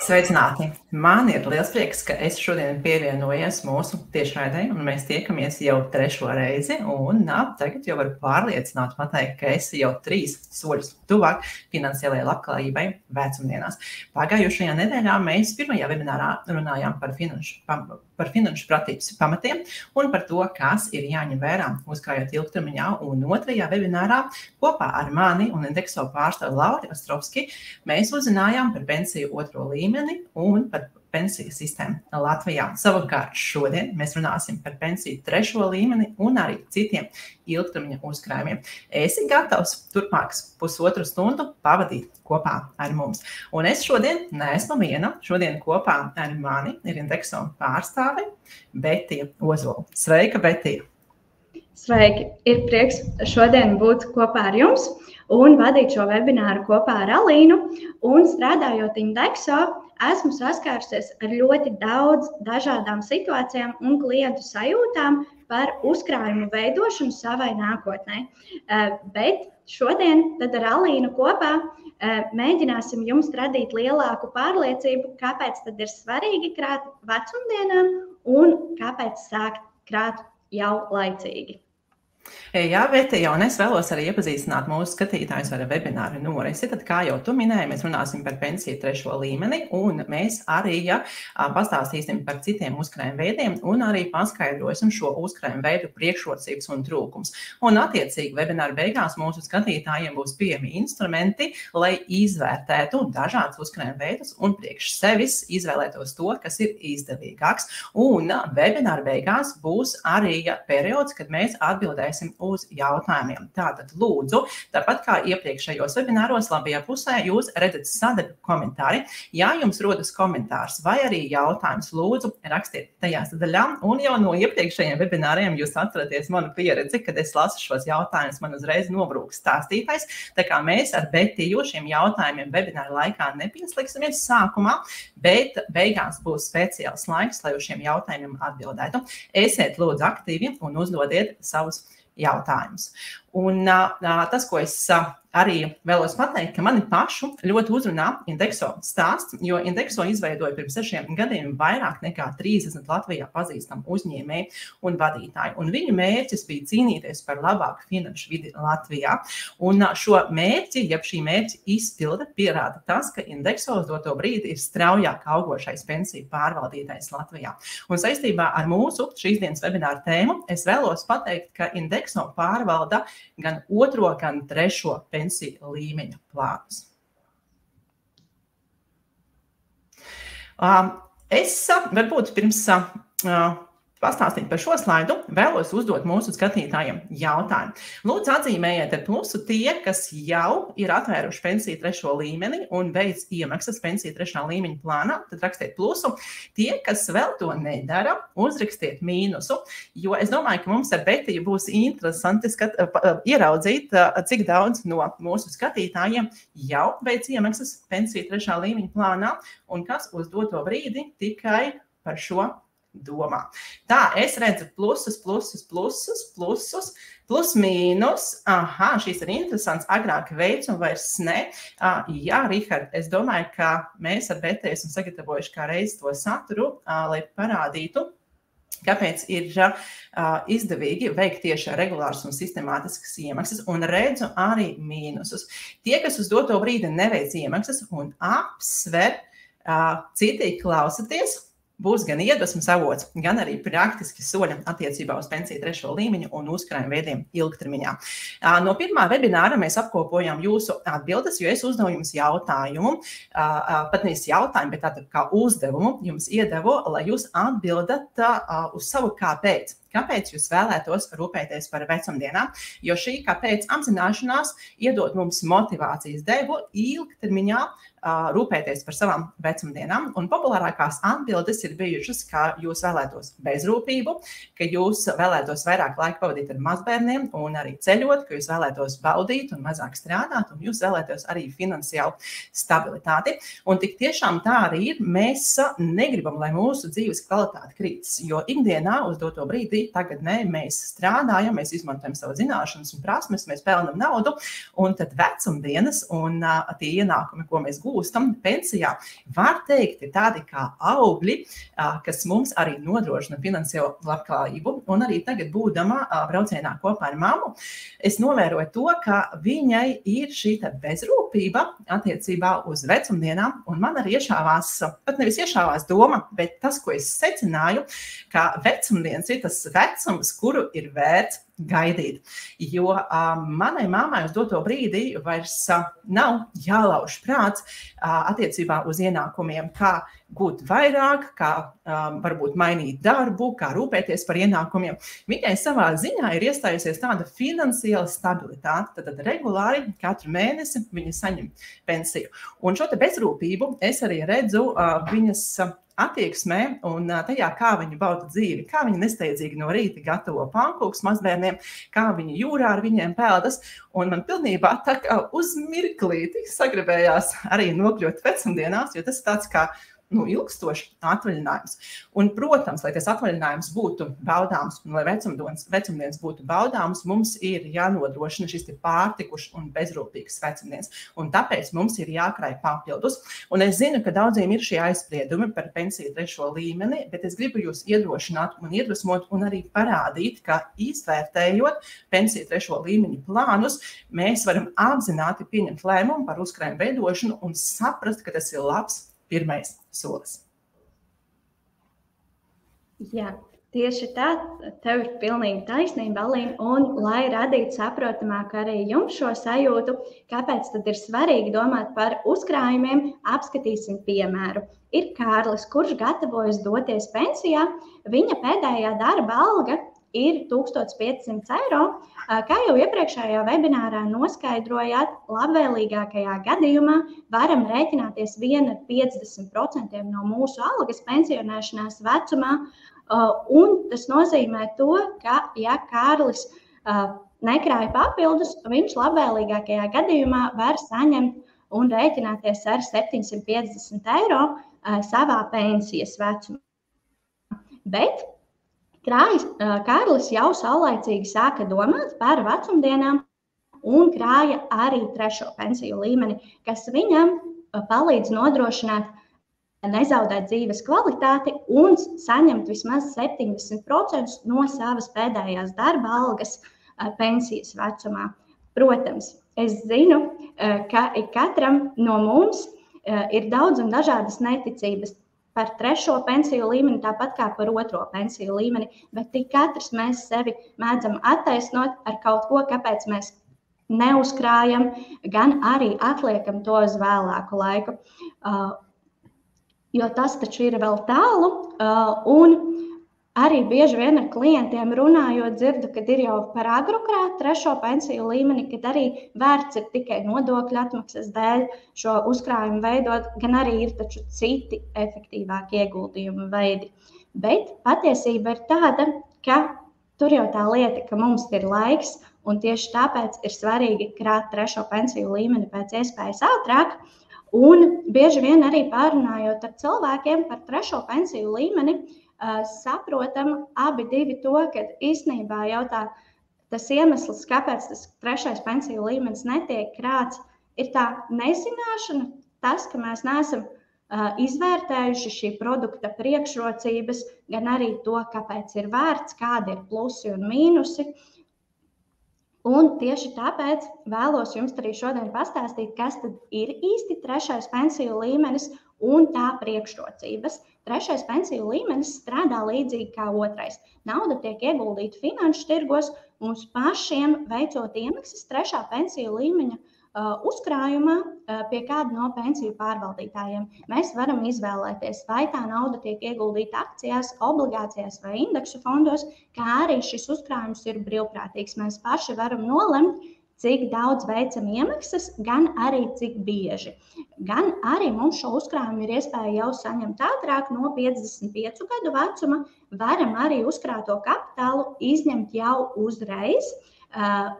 Sveicināti! Man ir liels prieks, ka es šodien pievienojies mūsu tiešraidē, un mēs tiekamies jau 3. reizi, un tagad jau varu pārliecināt pateikt, ka esi jau 3 soļus tuvāk finansiālajai labklājībai vecumdienās. Pagājušajā nedēļā mēs pirmajā webinārā runājām par finanšu pratības pamatiem un par to, kas ir jāņem vērā uzkrājot ilgtermiņā, un 2. webinārā kopā ar mani un Indexo pārstāvi Lauri Ostrovski mēs uzzinājām par pensiju 2. līmeni un par pensiju sistēmu Latvijā. Savukārt šodien mēs runāsim par pensiju 3. līmeni un arī citiem ilgtermiņa uzkrājumiem. Esi gatavs turpmākas pusotru stundu pavadīt kopā ar mums. Un es šodien neesmu viena. Šodien kopā ar mani ir Indexo pārstāve Betija Ozola. Sveika, Betija! Sveiki! Ir prieks šodien būt kopā ar jums un vadīt šo webināru kopā ar Alīnu. Un strādājot Indexo, esmu saskārusies ar ļoti daudz dažādām situācijām un klientu sajūtām par uzkrājumu veidošanu savai nākotnē. Bet šodien tad ar Alīnu kopā mēģināsim jums radīt lielāku pārliecību, kāpēc tad ir svarīgi krāt vecumdienām un kāpēc sākt krāt jau laicīgi. Jā, Betija, un es vēlos arī iepazīstināt mūsu skatītājus ar webināru norisi. Tad, kā jau tu minēji, mēs runāsim par pensiju 3. līmeni, un mēs arī pastāstīsim par citiem uzkrājumu veidiem un arī paskaidrosim šo uzkrājumu veidu priekšrocības un trūkums. Un attiecīgi webināru beigās mūsu skatītājiem būs pieejami instrumenti, lai izvērtētu dažādas uzkrājumu veidus un priekš sevis izvēlētos to, kas ir izdevīgāks. Un webināru beigās būs arī periods, kad mēs atbildēsim uz jautājumiem. Tātad lūdzu, tāpat kā iepriekšējos webināros, labajā pusē jūs redzat sadaļu komentāri. Ja jums rodas komentārs vai arī jautājums, lūdzu, rakstiet tajā sadaļā. Un jau no iepriekšējiem webināriem jūs atceraties manu pieredzi, kad es lasu šos jautājumus, man uzreiz nobrūk stāstītājs. Tā kā mēs ar Betiju šiem jautājumiem webināru laikā nepieslīgsimies sākumā, bet beigās būs speciāls laiks, lai uz šiem jautājumiem atbildētu. Esiet lūdzu aktīvi un uzdodiet savus jautājumus. Un tas, ko es arī vēlos pateikt, ka mani pašu ļoti uzrunā Indexo stāsts, jo Indexo izveidoja pirms 6 gadiem vairāk nekā 30 Latvijā pazīstamu uzņēmēju un vadītāju. Un viņu mērķis bija cīnīties par labāku finanšu vidi Latvijā. Un šo mērķi, ja šī mērķa izpilde, pierāda tas, ka Indexo uz doto brīdi ir straujāk augošais pensiju pārvaldītājs Latvijā. Un saistībā ar mūsu šīs dienas webināru tēmu es vēlos pateikt, ka Indexo pārvalda gan 2. gan 3. pensiju līmeņa plānus. Es varbūt pirms pastāstīt par šo slaidu, vēlos uzdot mūsu skatītājiem jautājumu. Lūdzu, atzīmējiet ar plusu tie, kas jau ir atvēruši pensiju 3. līmeni un veic iemaksas pensiju 3. līmeņa plānā, tad rakstiet plusu. Tie, kas vēl to nedara, uzrakstiet mīnusu, jo es domāju, ka mums ar Betiju būs interesanti ieraudzīt, cik daudz no mūsu skatītājiem jau veic iemaksas pensiju 3. līmeņa plānā un kas uz doto brīdi tikai par šo domā. Tā, es redzu plusus, plus mīnus. Aha, šīs ir interesants. Agrāk veids un vairs ne. Jā, Rihard, es domāju, ka mēs ar Betiju esam sagatavojuši kā reiz to saturu, lai parādītu, kāpēc ir izdevīgi veikt tieši regulāras un sistemātiskas iemaksas, un redzu arī mīnusus. Tie, kas uz doto brīdi neveic iemaksas un apsver, citīgi klausaties, būs gan iedvesmas avots, gan arī praktiski soļi attiecībā uz pensiju 3. līmeņu un uzkrājumu veidiem ilgtermiņā. No pirmā webināra mēs apkopojām jūsu atbildes, jo es uzdevu jums jautājumu, pat nevis jautājumu, bet tātad kā uzdevumu jums iedevu, lai jūs atbildat uz savu kāpēc. Kāpēc jūs vēlētos rūpēties par vecumdienām? Jo šī kāpēc apzināšanās iedod mums motivācijas devu ilgtermiņā rūpēties par savām vecumdienām. Un populārākās atbildes ir bijušas, ka jūs vēlētos bezrūpību, ka jūs vēlētos vairāk laika pavadīt ar mazbērniem un arī ceļot, ka jūs vēlētos baudīt un mazāk strādāt, un jūs vēlētos arī finansiālu stabilitāti. Un tik tiešām tā arī ir. Mēs negribam, lai mūsu dzīves kvalitāte krītas, jo ikdienā uz doto brīdi brīdī, tagad ne, mēs strādājam, mēs izmantojam savu zināšanas un prasmes, mēs pelnam naudu, un tad vecumdienas un tie ienākumi, ko mēs gūstam pensijā, var teikt, ir tādi kā augļi, kas mums arī nodrošina finansiālo labklājību. Un arī tagad būdama braucienā kopā ar mammu, es novēroju to, ka viņai ir šī bezrūpība attiecībā uz vecumdienām, un man arī iešāvās, pat nevis iešāvās doma, bet tas, ko es secināju, ka vecumdienas ir tas vecums, kuru ir vērts gaidīt. Jo manai mammai uz doto brīdī vairs nav jālauž prāts attiecībā uz ienākumiem, kā gūt vairāk, kā varbūt mainīt darbu, kā rūpēties par ienākumiem. Viņai savā ziņā ir iestājusies tāda finansiāla stabilitāte, tad regulāri katru mēnesi viņa saņem pensiju. Un šo te bezrūpību es arī redzu viņas attieksmē un tajā, kā viņi bauda dzīvi, kā viņi nesteidzīgi no rīta gatavo pankūkus mazbērniem, kā viņi jūrā ar viņiem peldas. Un man pilnībā tā kā uz mirklīti sagribējās arī nokļūt vecumdienās, jo tas ir tāds kā ilgstošs atvaļinājums. Un, protams, lai tas atvaļinājums būtu baudāms un lai vecumdienas būtu baudāms, mums ir jānodrošina šis pārtikušs un bezrūpīgs vecumdienas. Un tāpēc mums ir jākrāj papildus. Un es zinu, ka daudziem ir šie aizspriedumi par pensiju 3. līmeni, bet es gribu jūs iedrošināt un iedvesmot un arī parādīt, ka izvērtējot pensiju 3. līmeņa plānus, mēs varam apzināti pieņemt lēmumu par uzkrājumu veidošanu un saprast, ka tas ir labs pirmais solis. Jā, tieši tā, tev ir pilnīgi taisnība, Alīna, un lai radītu saprotamāk arī jums šo sajūtu, kāpēc tad ir svarīgi domāt par uzkrājumiem, apskatīsim piemēru. Ir Kārlis, kurš gatavojas doties pensijā, viņa pēdējā darba alga ir 1500 eiro. Kā jau iepriekšējā webinārā noskaidrojāt, labvēlīgākajā gadījumā varam rēķināties vien ar 50% no mūsu algas pensionēšanās vecumā. Un tas nozīmē to, ka, ja Kārlis nekrāja papildus, viņš labvēlīgākajā gadījumā var saņemt un rēķināties ar 750 eiro savā pensijas vecumā. Bet Kārlis jau saulaicīgi sāka domāt par vecumdienām un krāja arī 3. pensiju līmeni, kas viņam palīdz nodrošināt nezaudēt dzīves kvalitāti un saņemt vismaz 70% no savas pēdējās darba algas pensijas vecumā. Protams, es zinu, ka katram no mums ir daudz un dažādas neticības par 3. pensiju līmeni, tāpat kā par 2. pensiju līmeni, bet tik katrs mēs sevi mēdzam attaisnot ar kaut ko, kāpēc mēs neuzkrājam, gan arī atliekam to uz vēlāku laiku. Jo tas taču ir vēl tālu, un arī bieži vien ar klientiem runājot dzirdu, kad ir jau par agru krāt 3. pensiju līmeni, kad arī vērts ir tikai nodokļu atmaksas dēļ šo uzkrājumu veidot, gan arī ir taču citi efektīvāki ieguldījumu veidi. Bet patiesība ir tāda, ka tur jau tā lieta, ka mums ir laiks, un tieši tāpēc ir svarīgi krāt 3. pensiju līmeni pēc iespējas ātrāk, un bieži vien arī pārunājot ar cilvēkiem par 3. pensiju līmeni, saprotam abi divi to, ka īstenībā jau tas iemesls, kāpēc tas 3. pensiju līmenis netiek krāts, ir tā nezināšana, tas, ka mēs neesam izvērtējuši šī produkta priekšrocības, gan arī to, kāpēc ir vērts, kādi ir plusi un mīnusi. Un tieši tāpēc vēlos jums arī šodien pastāstīt, kas tad ir īsti 3. pensiju līmenis un tā priekšrocības. 3. pensiju līmenis strādā līdzīgi kā 2. Nauda tiek ieguldīta finanšu tirgos, mums pašiem veicot iemaksas 3. pensiju līmeņa uzkrājumā pie kāda no pensiju pārvaldītājiem. Mēs varam izvēlēties, vai tā nauda tiek ieguldīta akcijās, obligācijās vai indeksu fondos, kā arī šis uzkrājums ir brīvprātīgs. Mēs paši varam nolemt, cik daudz veicam iemaksas, gan arī cik bieži. Gan arī mums šo uzkrājumu ir iespēja jau saņemt ātrāk no 55 gadu vecuma, varam arī uzkrāto kapitālu izņemt jau uzreiz,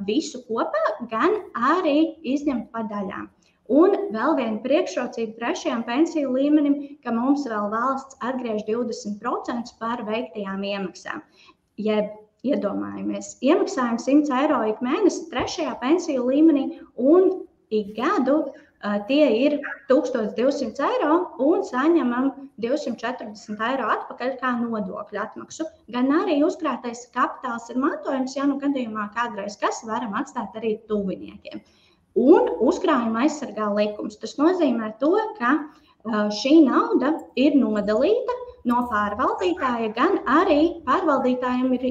visu kopā, gan arī izņemt pa daļām. Un vēl viena priekšrocība 3. pensiju līmenim, ka mums vēl valsts atgriež 20% par veiktajām iemaksām. jeb iedomājamies, iemaksājam 100 eiro ik mēnesi 3. pensiju līmenī un ik gadu tie ir 1200 eiro un saņemam 240 eiro atpakaļ kā nodokļu atmaksu. Gan arī uzkrātais kapitāls ir mantojums, ja nu gadījumā kādreiz kas varam atstāt arī tuviniekiem. Un uzkrājuma aizsargā likums. Tas nozīmē to, ka šī nauda ir nodalīta no pārvaldītāja, gan arī pārvaldītājiem ir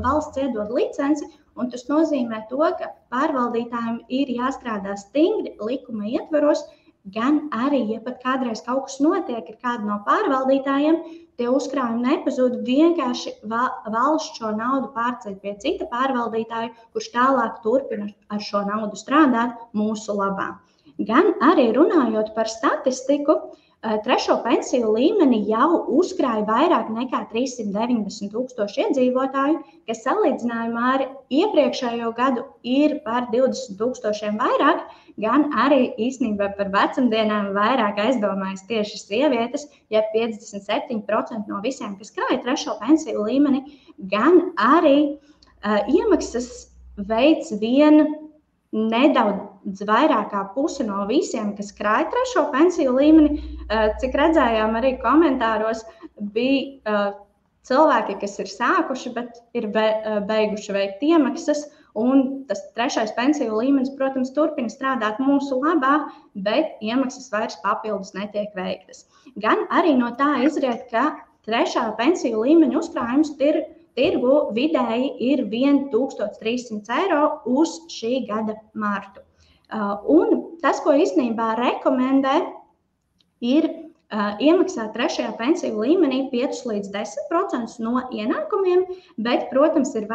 valsts iedod licenci, un tas nozīmē to, ka pārvaldītājiem ir jāstrādā stingri likuma ietvaros, gan arī, ja pat kādreiz kaut kas notiek ar kādu no pārvaldītājiem, tie uzkrājumi nepazūd, vienkārši valsts šo naudu pārceļ pie cita pārvaldītāja, kurš tālāk turpina ar šo naudu strādāt mūsu labā. Gan arī runājot par statistiku, 3. pensiju līmeni jau uzkrāja vairāk nekā 390 000 iedzīvotāju, kas salīdzinājumā ar iepriekšējo gadu ir par 20 000 vairāk, gan arī īstenībā par vecumdienām vairāk aizdomājas tieši sievietes, ja 57% no visiem, kas krāja 3. pensiju līmeni, gan arī iemaksas veids vien nedaudz vairāk kā puse no visiem, kas krāja 3. pensiju līmeni. Cik redzējām arī komentāros, bija cilvēki, kas ir sākuši, bet ir beiguši veikt iemaksas, un tas 3. pensiju līmenis, protams, turpina strādāt mūsu labā, bet iemaksas vairs papildus netiek veiktas. Gan arī no tā izriet, ka 3. pensiju līmeņa uzkrājums tirgu vidēji ir 1300 eiro uz šī gada martu. Un tas, ko īstenībā rekomendē, ir iemaksāt 3. pensiju līmenī 5 līdz 10% no ienākumiem, bet, protams, ir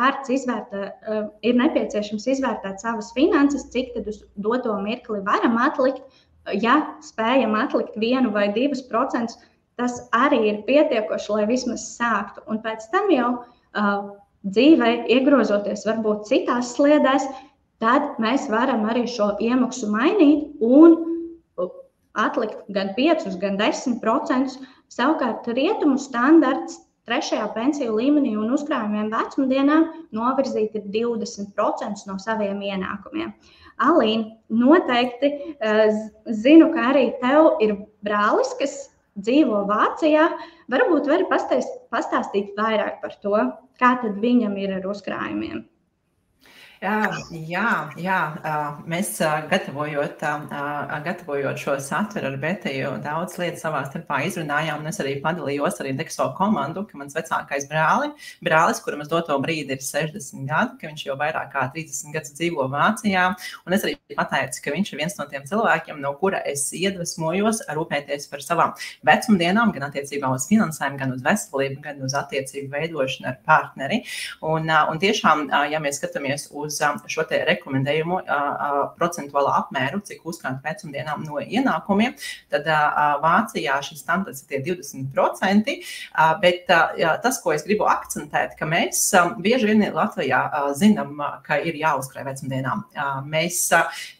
nepieciešams izvērtēt savas finanses, cik tad uz doto mirkli varam atlikt. Ja spējam atlikt 1 vai 2%, tas arī ir pietiekoši, lai vismaz sāktu. Un pēc tam jau dzīvē iegrozoties varbūt citās sliedēs, tad mēs varam arī šo iemaksu mainīt un atlikt gan 5, gan 10%. Savukārt rietumu standarts 3. pensiju līmenī un uzkrājumiem vecumdienām novirzīt ir 20% no saviem ienākumiem. Alīna, noteikti zinu, ka arī tev ir brālis, kas dzīvo Vācijā. Varbūt vari pastāstīt vairāk par to, kā tad viņam ir ar uzkrājumiem. Jā, mēs gatavojot šo satveru ar Betiju daudz lietas savā starpā izrunājām, un es arī padalījos arī Dexo komandu, ka mans vecākais brālis, kuram uz doto brīdi ir 60 gadi, ka viņš jau vairāk kā 30 gadus dzīvo Vācijā, un es arī pateicu, ka viņš ir viens no tiem cilvēkiem, no kura es iedvesmojos rūpēties par savām vecumdienām, gan attiecībā uz finansēm, gan uz veselību, gan uz attiecību veidošanu ar partneri. Un tiešām, ja mēs skatāmies uz šo te rekomendējumu procentuālo apmēru, cik uzkrāt vecumdienām no ienākumiem, tad Vācijā šis standarts ir 20%, bet tas, ko es gribu akcentēt, ka mēs bieži vien Latvijā zinām, ka ir jāuzkrāj vecumdienām. Mēs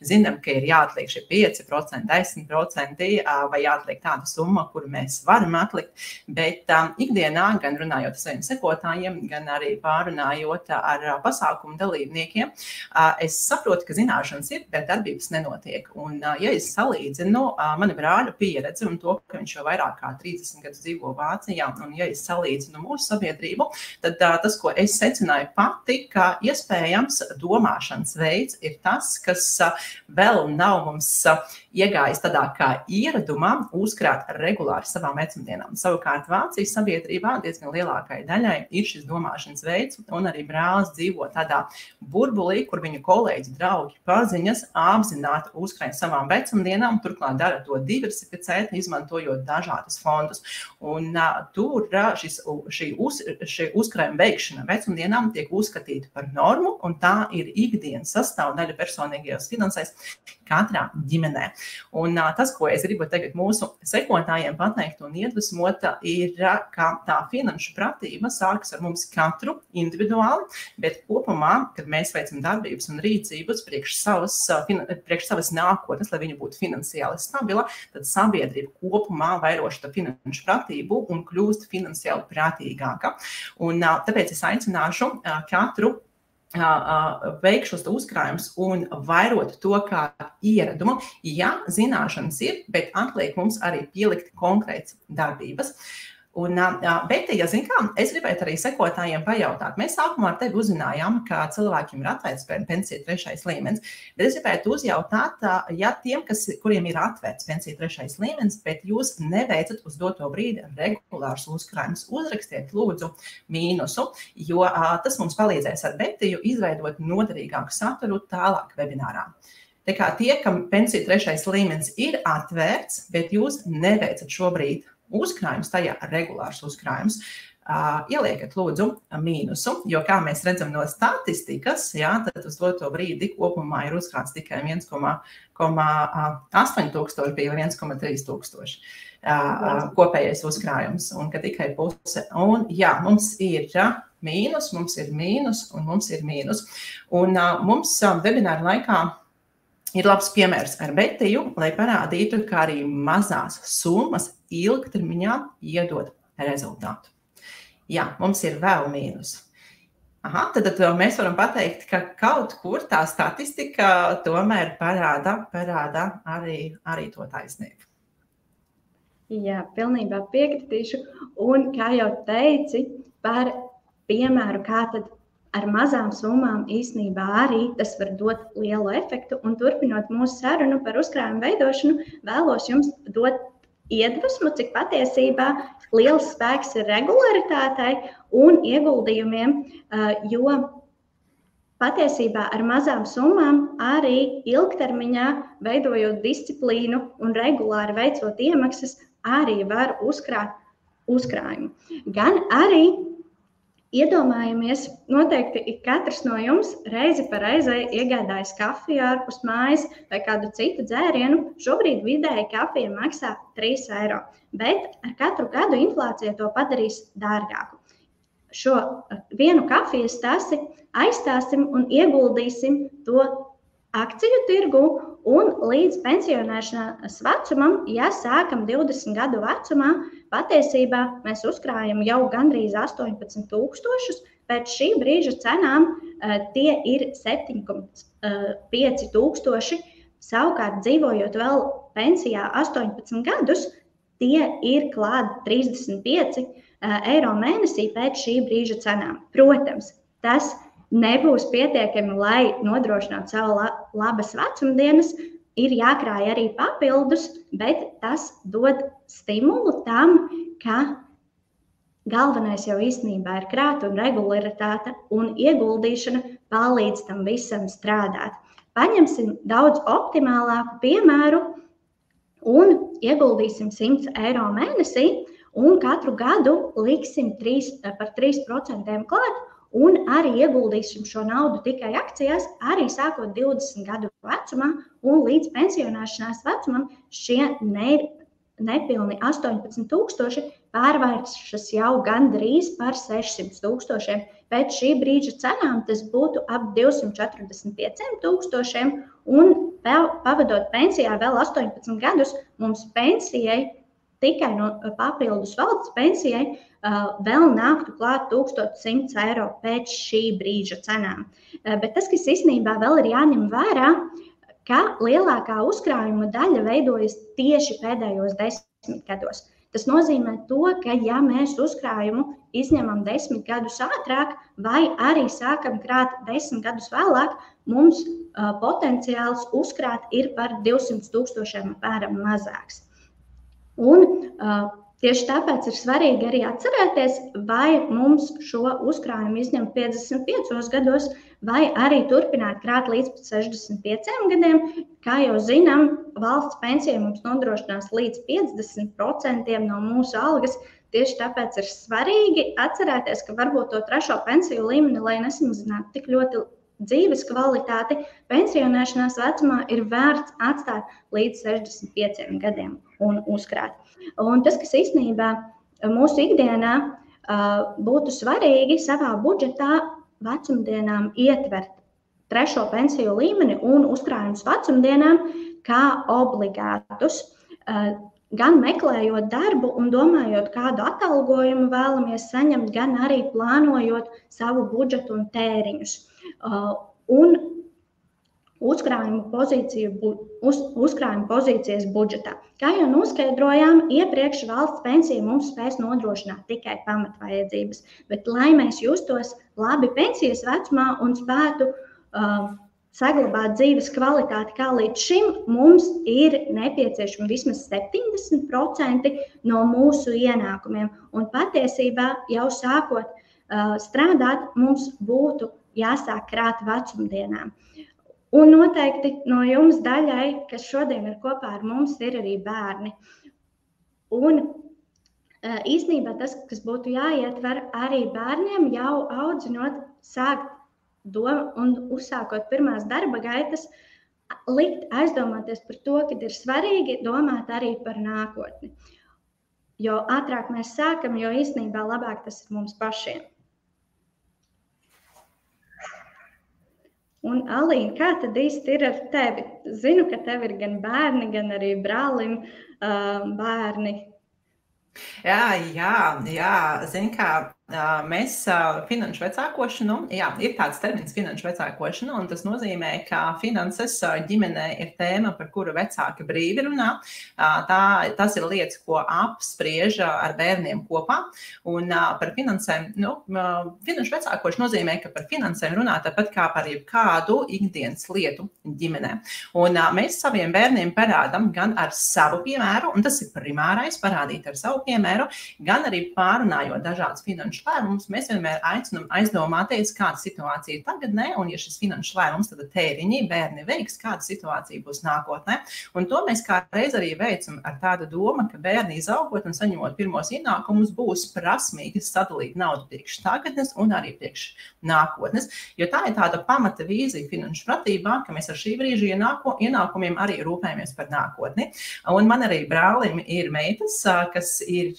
zinām, ka ir jāatliek šie 5%, 10% vai jāatliek tāda summa, kuru mēs varam atlikt, bet ikdienā, gan runājot ar saviem sekotājiem, gan arī pārunājot ar pasākumu dalībniekiem, es saprotu, ka zināšanas ir, bet darbības nenotiek. Un, ja es salīdzinu mani brāļa pieredzi un to, ka viņš jau vairāk kā 30 gadus dzīvo Vācijā, un ja es salīdzinu mūsu sabiedrību, tad tas, ko es secināju pati, ka iespējams domāšanas veids ir tas, kas vēl nav mums iegājis tādā kā ieradumā uzkrāt regulāri savām vecumdienām. Savukārt Vācijas sabiedrībā diezgan lielākai daļai ir šis domāšanas veids, un arī brālis dzīvo tādā burbulī, kur viņu kolēģi, draugi, paziņas apzināti uzkrāj savām vecumdienām, turklāt dara to diversificēt, izmantojot dažādus fondus. Un tur šī uzkrājuma veikšana vecumdienām tiek uzskatīta par normu, un tā ir ikdienas sastāvdaļa personīgajos finansēs katrā ģimenē. Un tas, ko es gribu tagad mūsu sekotājiem pateikt un iedvesmot, ir, ka tā finanšu pratība sākas ar mums katru individuāli, bet kopumā, kad mēs mēs veicam darbības un rīcības priekš savas nākotnes, lai viņa būtu finansiāli stabila, tad sabiedrība kopumā vairo šo finanšu pratību un kļūst finansiāli prātīgāka. Un tāpēc es aicināšu katru veikt šos uzkrājumus un vairot to kā ieradumu. Ja zināšanas ir, bet atliek mums arī pielikt konkrētas darbības. Bet, ja zin kā, es gribētu arī sekotājiem pajautāt. Mēs sākumā ar tevi uzzinājām, ka cilvēkiem ir atvērts pensija 3. līmenis, bet es gribētu uzjautāt, ja tiem, kuriem ir atvērts pensija 3. līmenis, bet jūs neveicat uz doto brīdi regulārus uzkrājumus, uzrakstiet lūdzu mīnusu, jo tas mums palīdzēs ar Betiju izveidot noderīgāku saturu tālāk webinārā. Tā kā tie, kam pensija 3. līmenis ir atvērts, bet jūs neveicat šobrīd uzkrājums, tajā regulārs uzkrājums, ieliekat lūdzu mīnusu, jo kā mēs redzam no statistikas, tad uz doto brīdi kopumā ir uzkrāts tikai 1,8 tūkstoši, bija 1,3 tūkstoši kopējais uzkrājums, un ka tikai puse. Un mums ir mīnus, un mums ir mīnus. Un mums webināra laikā ir labs piemērs ar Betiju, lai parādītu, ka arī mazās summas ilgtermiņā iedod rezultātu. Mums ir vēl mīnus. Tad mēs varam pateikt, ka kaut kur tā statistika tomēr parāda arī to taisnību. Jā, pilnībā piekritīšu. Un, kā jau teici, par piemēru, kā tad ar mazām summām īstenībā arī tas var dot lielu efektu. Un turpinot mūsu sarunu par uzkrājumu veidošanu, vēlos jums dot iedvesmu, cik patiesībā liels spēks ir regularitātei un ieguldījumiem, jo patiesībā ar mazām summām arī ilgtermiņā veidojot disciplīnu un regulāri veicot iemaksas, arī var uzkrāt uzkrājumu. Gan arī iedomājamies, noteikti katrs no jums reizi pa reizei iegādājas kafiju ārpus mājas vai kādu citu dzērienu. Šobrīd vidēji kafija maksā 3 eiro, bet ar katru gadu inflācija to padarīs dārgāku. Šo vienu kafijas tasi aizstāsim un ieguldīsim to akciju tirgu un līdz pensionēšanās vecumam, ja sākam 20 gadu vecumā, patiesībā mēs uzkrājam jau gandrīz 18 tūkstošus, pēc šī brīža cenām tie ir 7,5 tūkstoši, savukārt dzīvojot vēl pensijā 18 gadus, tie ir klāt 35 eiro mēnesī pēc šī brīža cenām. Protams, tas nebūs pietiekami, lai nodrošinātu savu labas vecumdienas, ir jākrāj arī papildus, bet tas dod stimulu tam, ka galvenais jau īstenībā ir krāt un regularitāte un ieguldīšana palīdz tam visam strādāt. Paņemsim daudz optimālāku piemēru un ieguldīsim 100 eiro mēnesī un katru gadu liksim par 3% klāt un arī ieguldīsim šo naudu tikai akcijās, arī sākot 20 gadu vecumā un līdz pensionēšanās vecumam šie nepilni 18 tūkstoši pārvēršas jau gandrīz par 600 tūkstošiem. Pēc šī brīža cenām tas būtu ap 245 tūkstošiem un pavadot pensijā vēl 18 gadus, mums pensijai tikai no papildus valsts pensijai vēl nāktu klāt 1100 eiro pēc šī brīža cenām. Bet tas, kas īstenībā vēl ir jāņem vērā, ka lielākā uzkrājuma daļa veidojas tieši pēdējos 10 gados. Tas nozīmē to, ka ja mēs uzkrājumu izņemam 10 gadus ātrāk vai arī sākam krāt 10 gadus vēlāk, mums potenciāls uzkrāt ir par 200 tūkstošiem apmēram mazāks. Un tieši tāpēc ir svarīgi arī atcerēties, vai mums šo uzkrājumu izņemt 55 gados, vai arī turpināt krāt līdz 65 gadiem. Kā jau zinām, valsts pensija mums nodrošinās līdz 50% no mūsu algas. Tieši tāpēc ir svarīgi atcerēties, ka varbūt to 3. pensiju līmeni, lai nesamazinātu tik ļoti dzīves kvalitāti, pensionēšanās vecumā ir vērts atstāt līdz 65 gadiem un uzkrāt. Un tas, kas īstenībā mūsu ikdienā būtu svarīgi savā budžetā vecumdienām ietvert trešo pensiju līmeni un uzkrājumus vecumdienām kā obligātus. Gan meklējot darbu un domājot, kādu atalgojumu vēlamies saņemt, gan arī plānojot savu budžetu un tēriņus. Un uzkrājuma pozīcijas budžetā. Kā jau noskaidrojām, iepriekš valsts pensija mums spēs nodrošināt tikai pamatvajadzības, bet lai mēs justos labi pensijas vecumā un spētu saglabāt dzīves kvalitāti kā līdz šim, mums ir nepieciešami vismaz 70% no mūsu ienākumiem. Un patiesībā jau sākot strādāt, mums būtu jāsāk krāt vecumdienām. Un noteikti no jums daļai, kas šodien ir kopā ar mums, ir arī bērni. Un īstenībā tas, kas būtu jāietver arī bērniem, jau audzinot, sākt un uzsākot pirmās darba gaitas, likt aizdomāties par to, ka ir svarīgi domāt arī par nākotni. Jo ātrāk mēs sākam, jo īstenībā labāk tas ir mums pašiem. Un, Alīna, kā tad īsti ir ar tevi? Zinu, ka tev ir gan bērni, gan arī brālim bērni. Jā, zini, kā mēs finanšu vecākošanu, ir tāds termins finanšu vecākošana, un tas nozīmē, ka finanses ģimenē ir tēma, par kuru vecāki brīvi runā. Tas ir lietas, ko apspriež ar bērniem kopā, un par finansēm, finanšu vecākošana nozīmē, ka par finansēm runā tāpat kā par jebkādu ikdienas lietu ģimenē. Un mēs saviem bērniem parādam gan ar savu piemēru, un tas ir primārais, parādīt ar savu piemēru, gan arī pārunājot dažādas finanšu lēmumus, mēs vienmēr aicinām aizdomāties, kāda situācija ir tagadnē, un ja šis finanšu lēmums, tad tēriņi bērni veiks, kāda situācija būs nākotnē. Un to mēs kā reiz arī veicam ar tādu domu, ka bērni izaugot un saņemot pirmos ienākumus būs prasmīgi sadalīt naudu priekš tagadnes un arī priekš nākotnes. Jo tā ir tāda pamata vīzija finanšu pratībā, ka mēs ar šī brīža ienākumiem arī rūpējamies par nākotni. Un man arī brālim ir meitas, kas ir,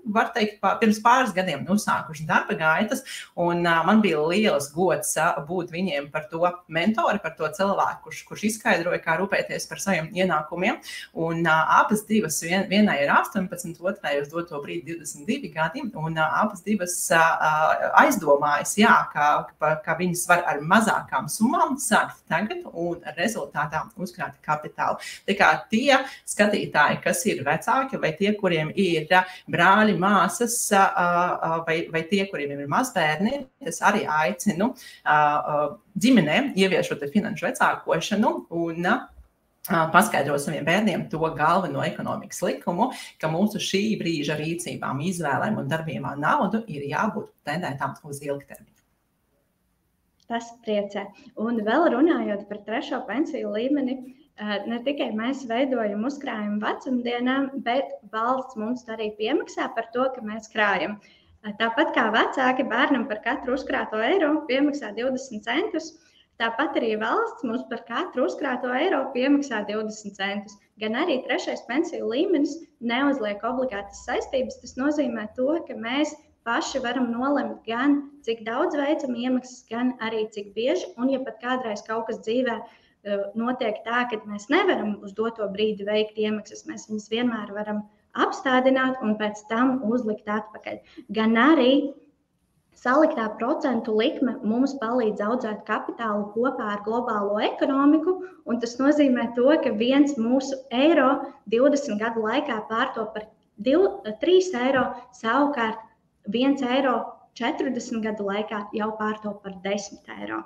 var teikt, pirms pāris gadiem uzsākuši darba gaitas, un man bija liels gods būt viņiem par to mentori, par to cilvēku, kurš izskaidroja, kā rūpēties par saviem ienākumiem. Un abas divas, vienai ir 18, otrai uz doto brīdi 22 gadi, un abas divas aizdomājas, ka viņas var ar mazākām summām sākt tagad un rezultātā uzkrāt kapitālu. Tā kā tie skatītāji, kas ir vecāki, vai tie, kuriem ir brāļi, māsas, vai tie, kuriem ir mazbērni, es arī aicinu ģimenēm ieviešot finanšu vecākošanu un paskaidro saviem bērniem to galveno ekonomikas likumu, ka mūsu šī brīža rīcībām, izvēlēm un darbiem ar naudu ir jābūt tendētām uz ilgtermiņu. Tas priecē. Un vēl runājot par trešo pensiju līmeni, ne tikai mēs veidojam uzkrājumu vecumdienām, bet valsts mums arī piemaksā par to, ka mēs krājam. Tāpat kā vecāki bērnam par katru uzkrāto eiro piemaksā 20 centus, tāpat arī valsts mums par katru uzkrāto eiro piemaksā 20 centus. Gan arī trešais pensiju līmenis neuzliek obligātas saistības. Tas nozīmē to, ka mēs paši varam nolemt gan, cik daudz veicam iemaksas, gan arī cik bieži. Un ja pat kādreiz kaut kas dzīvē notiek tā, ka mēs nevaram uz doto brīdi veikt iemaksas, mēs viņas vienmēr varam apstādināt un pēc tam uzlikt atpakaļ. Gan arī saliktā procentu likme mums palīdz audzēt kapitālu kopā ar globālo ekonomiku, un tas nozīmē to, ka viens mūsu eiro 20 gadu laikā pārto par 3 eiro, savukārt 1 eiro 40 gadu laikā jau pārto par 10 eiro.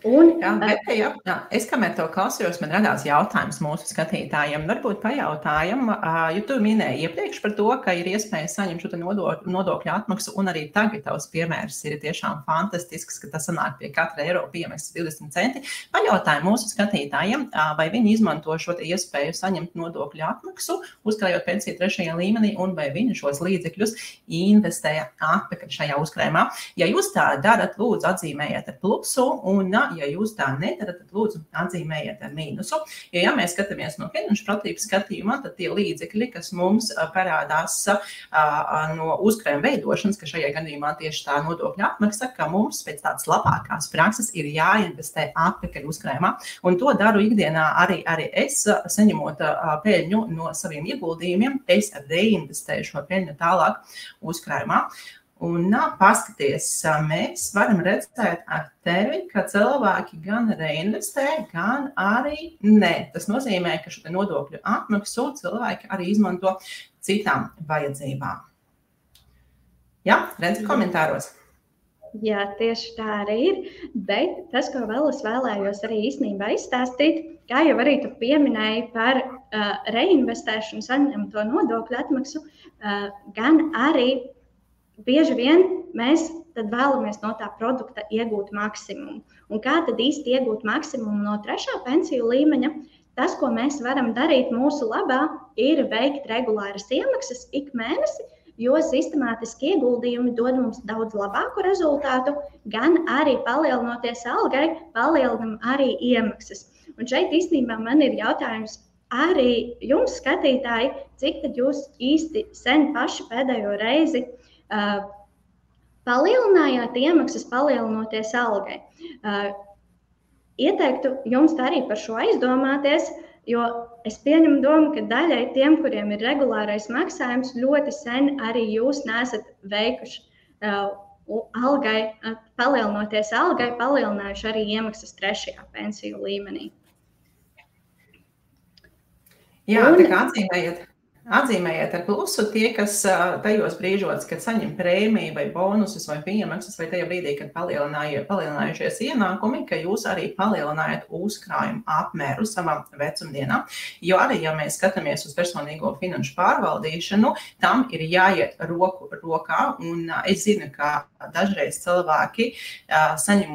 Es kamēr to klausījos, man radās jautājums mūsu skatītājiem. Varbūt pajautājam, jo tu minēji iepriekš par to, ka ir iespēja saņemt šo nodokļu atmaksu, un arī tagad tavs piemērs ir tiešām fantastisks, ka tas sanāk pie katra eiro piemaksas 20 centi. Pajautājam mūsu skatītājiem, vai viņi izmanto šo iespēju saņemt nodokļu atmaksu, uzkrājot pensiju trešajā līmenī, un vai viņi šos līdzekļus investē atpakaļ šajā uzkrājumā. Ja jūs tā darat, lūdzu atzīmējiet ar plusu, un ja jūs tā nedarat, tad lūdzu atzīmējiet ar mīnusu. Jo, ja mēs skatāmies no finanšu pratības skatījumā, tad tie līdzekļi, kas mums parādās no uzkrājuma veidošanas, ka šajā gadījumā tieši tā nodokļa apmaksa, ka mums pēc tādas labākās prakses ir jāinvestē atpakaļ uzkrājumā. Un to daru ikdienā arī es, saņemot peļņu no saviem ieguldījumiem, es reinvestēju šo peļņu tālāk uzkrājumā. Un paskaties, mēs varam redzēt ar tevi, ka cilvēki gan reinvestē, gan arī nē. Tas nozīmē, ka šo nodokļu atmaksu cilvēki arī izmanto citām vajadzībām. Jā, redzi komentāros. Jā, tieši tā arī ir, bet tas, ko vēl es vēlējos arī īstenībā izstāstīt, kā jau arī tu pieminēji par reinvestēšanu, saņemto nodokļu atmaksu, gan arī bieži vien mēs tad vēlamies no tā produkta iegūt maksimumu. Un kā tad īsti iegūt maksimumu no trešā pensiju līmeņa? Tas, ko mēs varam darīt mūsu labā, ir veikt regulāras iemaksas ik mēnesi, jo sistemātiski ieguldījumi dod mums daudz labāku rezultātu, gan arī palielinoties algai, palielinam arī iemaksas. Un šeit īstenībā man ir jautājums arī jums, skatītāji, cik tad jūs īsti sen paši pēdējo reizi palielinājāt iemaksas, palielinoties algai. Ieteiktu jums arī par šo aizdomāties, jo es pieņemu domu, ka daļai tiem, kuriem ir regulārais maksājums, ļoti sen arī jūs nesat veikuši algai, palielinoties algai, palielinājuši arī iemaksas trešajā pensiju līmenī. Jā, tā kā atzīmējiet ar plusu tie, kas tajos brīžos, kad saņem prēmiju vai bonusus vai piemaksas, vai tajā brīdī, kad palielinājušies ienākumi, ka jūs arī palielinājat uzkrājumu apmēru savam vecumdienām. Jo arī, ja mēs skatāmies uz personīgo finanšu pārvaldīšanu, tam ir jāiet roku rokā, un es zinu, ka dažreiz cilvēki saņem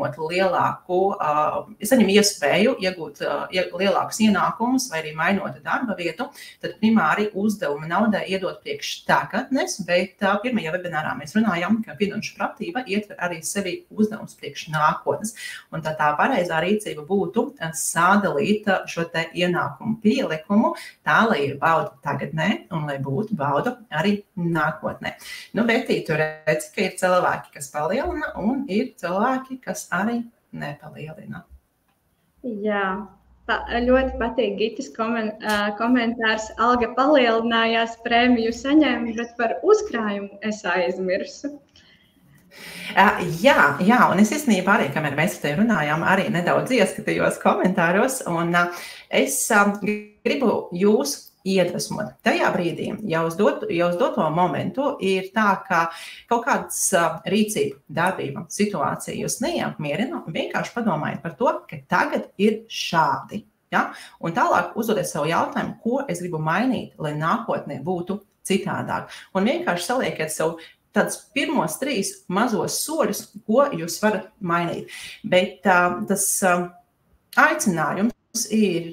iespēju iegūt lielākus ienākumus vai arī mainot darba vietu, tad primāri uzdevuma naudai iedot priekš tagadnes, bet pirmajā webinārā mēs runājām, ka finanšu pratība ietver arī sevi uzdevums priekš nākotnes. Un tā pareizā rīcība būtu sadalīt šo te ienākumu pielikumu tā, lai ir bauda tagadnē un lai būtu bauda arī nākotnē. Nu, Betī, tu redzi, ka ir cilvēki, kas palielina un ir cilvēki, kas arī nepalielina. Jā. Ļoti patīk Gitas komentārs. Alga palielinājās, prēmiju saņēma, bet par uzkrājumu es aizmirsu. Jā, un es īstenībā arī, kamēr mēs te runājām, arī nedaudz ieskatījos komentāros, un es gribu jūs iedvesmot. Tajā brīdī, jau uz doto momentu, ir tā, ka kaut kādas rīcība, darbība, situācija jūs neapmierina, vienkārši padomājiet par to, ka tagad ir šādi. Ja? Un tālāk uzdodiet sev jautājumu, ko es gribu mainīt, lai nākotnē būtu citādāk. Un vienkārši saliekiet sev tādus pirmos 3 mazos soļus, ko jūs varat mainīt. Bet tas aicinājums ir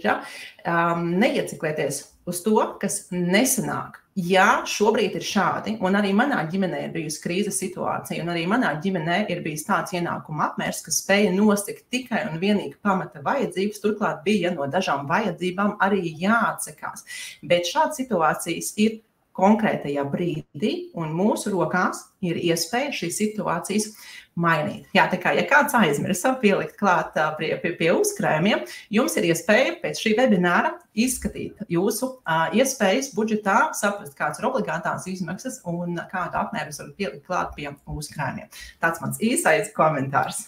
neieciklēties uz to, kas nesanāk. Jā, šobrīd ir šādi, un arī manā ģimenē ir bijusi krīzes situācija, un arī manā ģimenē ir bijis tāds ienākuma apmērs, kas spēja nostigt tikai un vienīgi pamata vajadzības, turklāt bija no dažām vajadzībām arī jāatsakās. Bet šādas situācijas ir konkrētajā brīdī, un mūsu rokās ir iespēja šīs situācijas mainīt. Jā, tā kā, ja kāds aizmirsa pielikt klāt pie uzkrājumiem, jums ir iespēja pēc šī webināra izskatīt jūsu iespējas budžetā, saprast, kāds ir obligātās izmaksas un kādu apmēru jūs varat pielikt klāt pie uzkrājumiem. Tāds mans īsais komentārs.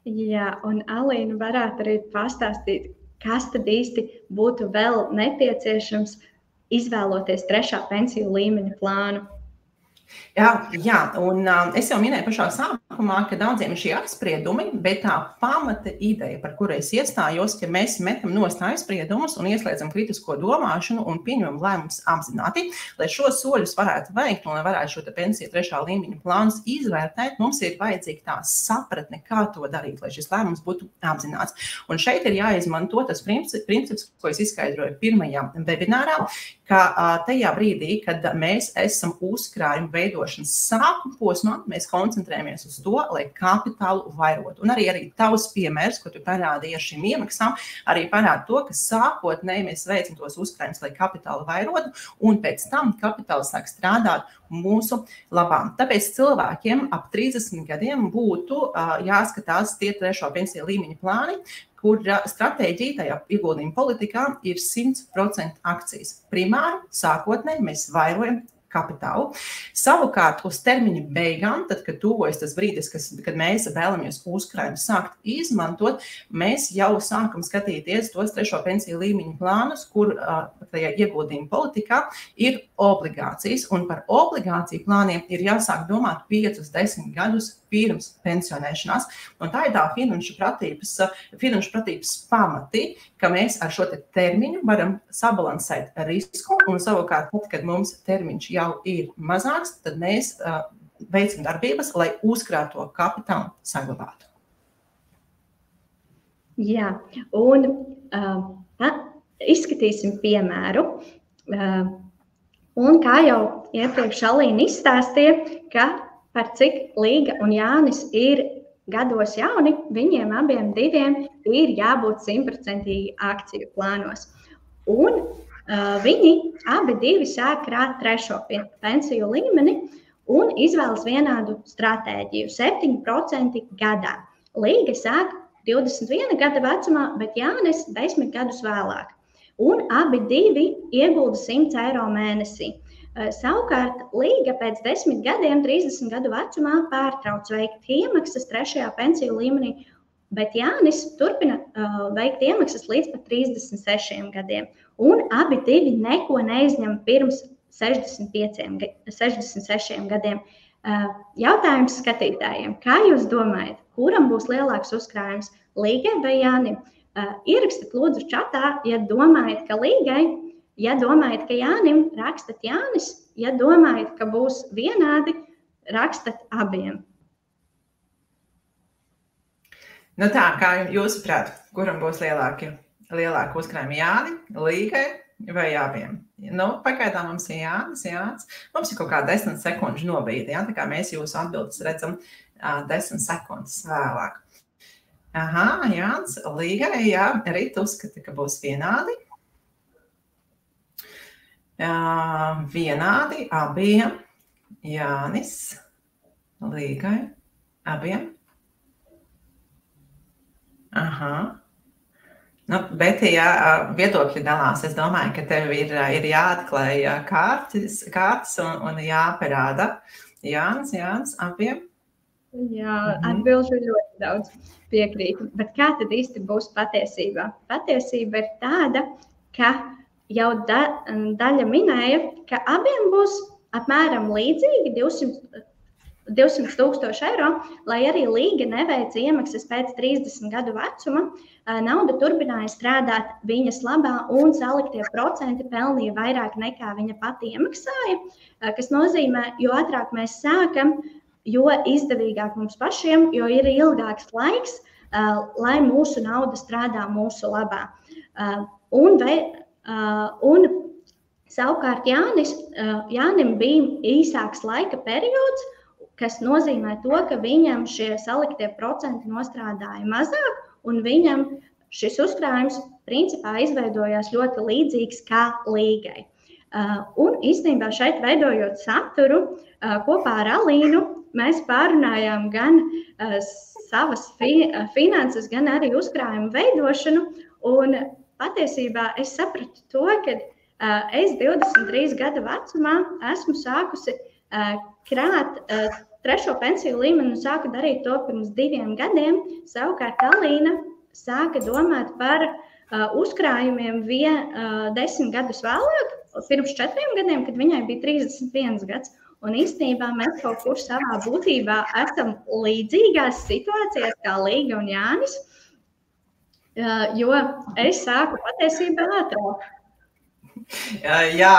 Jā, un Alīna varētu arī pastāstīt, kas tad īsti būtu vēl nepieciešams izvēloties trešā pensiju līmeņa plānu. Jā, un es jau minēju pašā sākumā, ka daudziem ir šie apspriedumi, bet tā pamata ideja, par kuru es iestājos, ka mēs metam nost aizspriedumus un ieslēdzam kritisko domāšanu un pieņemam lēmumus apzināti, lai šos soļus varētu veikt un lai varētu šo pensiju trešā līmeņa plānus izvērtēt, mums ir vajadzīga tā sapratne, kā to darīt, lai šis lēmums būtu apzināts. Un šeit ir jāizmanto tas princips, ko es izskaidroju pirmajā webinārā, ka tajā brīdī, kad mēs esam uzkrājumu veidošanas sākuma posmā, mēs koncentrējamies uz to, lai kapitālu vairotu. Un arī tavs piemērs, ko tu parādīji ar šīm iemaksām, arī parāda to, ka sākotnēji mēs veicam tos uzkrājumus, lai kapitālu vairotu, un pēc tam kapitāls sāk strādāt mūsu labām. Tāpēc cilvēkiem ap 30 gadiem būtu jāskatās tie trešo pensiju līmeņa plāni, kur stratēģija tajā ieguldījuma politikā ir 100% akcijas. Primāri, sākotnēji mēs vairojam kapitālu. Savukārt uz termiņa beigām, tad, kad tuvojas tas brīdis, kad mēs vēlamies uzkrājumu sākt izmantot, mēs jau sākam skatīties tos trešo pensiju līmeņu plānus, kur tajā ieguldījuma politikā ir obligācijas, un par obligāciju plāniem ir jāsāk domāt 5-10 gadus pirms pensionēšanās. Un tā ir tā finanšu pratības pamati, ka mēs ar šo termiņu varam sabalansēt risku, un savukārt, kad mums termiņš jau ir mazāks, tad mēs veicam darbības, lai uzkrāto kapitālu saglabātu. Jā, un izskatīsim piemēru. Un kā jau iepriekš Alīna izstāstīja, ka par cik Līga un Jānis ir gados jauni, viņiem abiem diviem ir jābūt 100% akciju plānos. Un viņi abi divi sāk krāt trešo pensiju līmeni un izvēlas vienādu stratēģiju – 7% gadā. Līga sāk 21 gada vecumā, bet Jānis 10 gadus vēlāk. Un abi divi iegulda 100 eiro mēnesī. Savukārt, Līga pēc 10 gadiem, 30 gadu vecumā, pārtrauc veikt iemaksas trešajā pensiju līmenī, bet Jānis turpina veikt iemaksas līdz pat 36 gadiem. Un abi divi neko neizņem pirms 66 gadiem. Jautājums skatītājiem, kā jūs domājat, kuram būs lielāks uzkrājums, Līgai vai Jānim? Ierakstiet lūdzu čatā, ja domājat, ka Līgai, ja domājat, ka Jānim, rakstat Jānis, ja domājat, ka būs vienādi, rakstat abiem. Nu tā, kā jūsuprāt, kuram būs lielāki uzkrājumi, Jāni, Līgai vai abiem? Nu, pagaidām mums ir Jānis. Mums ir kaut kā 10 sekundžu nobīdi, ja? Tā kā mēs jūsu atbildes redzam 10 sekundes vēlāk. Aha, Jānis, Līgai, jā, arī tu uzskati, ka būs vienādi. Vienādi abiem, Jānis, Līgai, abiem. Aha. Nu, bet, ja viedokļi dalās, es domāju, ka tev ir jāatklāj kārtas un jāparāda. Jānis, abiem. Jā, atbilžu ļoti daudz piekrītu. Bet kā tad īsti būs patiesībā? Patiesība ir tāda, ka jau daļa minēja, ka abiem būs apmēram līdzīgi 200,000 eiro, lai arī Līga neveica iemaksas pēc 30 gadu vecuma. Nauda turpināja strādāt viņas labā un saliktie procenti pelnīja vairāk nekā viņa pati iemaksāja, kas nozīmē, jo ātrāk mēs sākam, jo izdevīgāk mums pašiem, jo ir ilgāks laiks, lai mūsu nauda strādā mūsu labā. Un savukārt Jānim bija īsāks laika periods, kas nozīmē to, ka viņam šie saliktie procenti nostrādāja mazāk, un viņam šis uzkrājums principā izveidojās ļoti līdzīgs kā Līgai. Un īstenībā šeit veidojot saturu kopā ar Alīnu, mēs pārunājām gan savas finanses, gan arī uzkrājumu veidošanu, un patiesībā es sapratu to, ka es 23 gadu vecumā esmu sākusi krāt trešo pensiju līmeni un sāku darīt to pirms 2 gadiem. Savukārt Alīna sāka domāt par uzkrājumiem 10 gadus vēlāk, pirms 4 gadiem, kad viņai bija 31 gads. Un īstenībā mēs kaut kur savā būtībā esam līdzīgās situācijās kā Līga un Jānis, jo es sāku patiesībā ātrāk. Jā,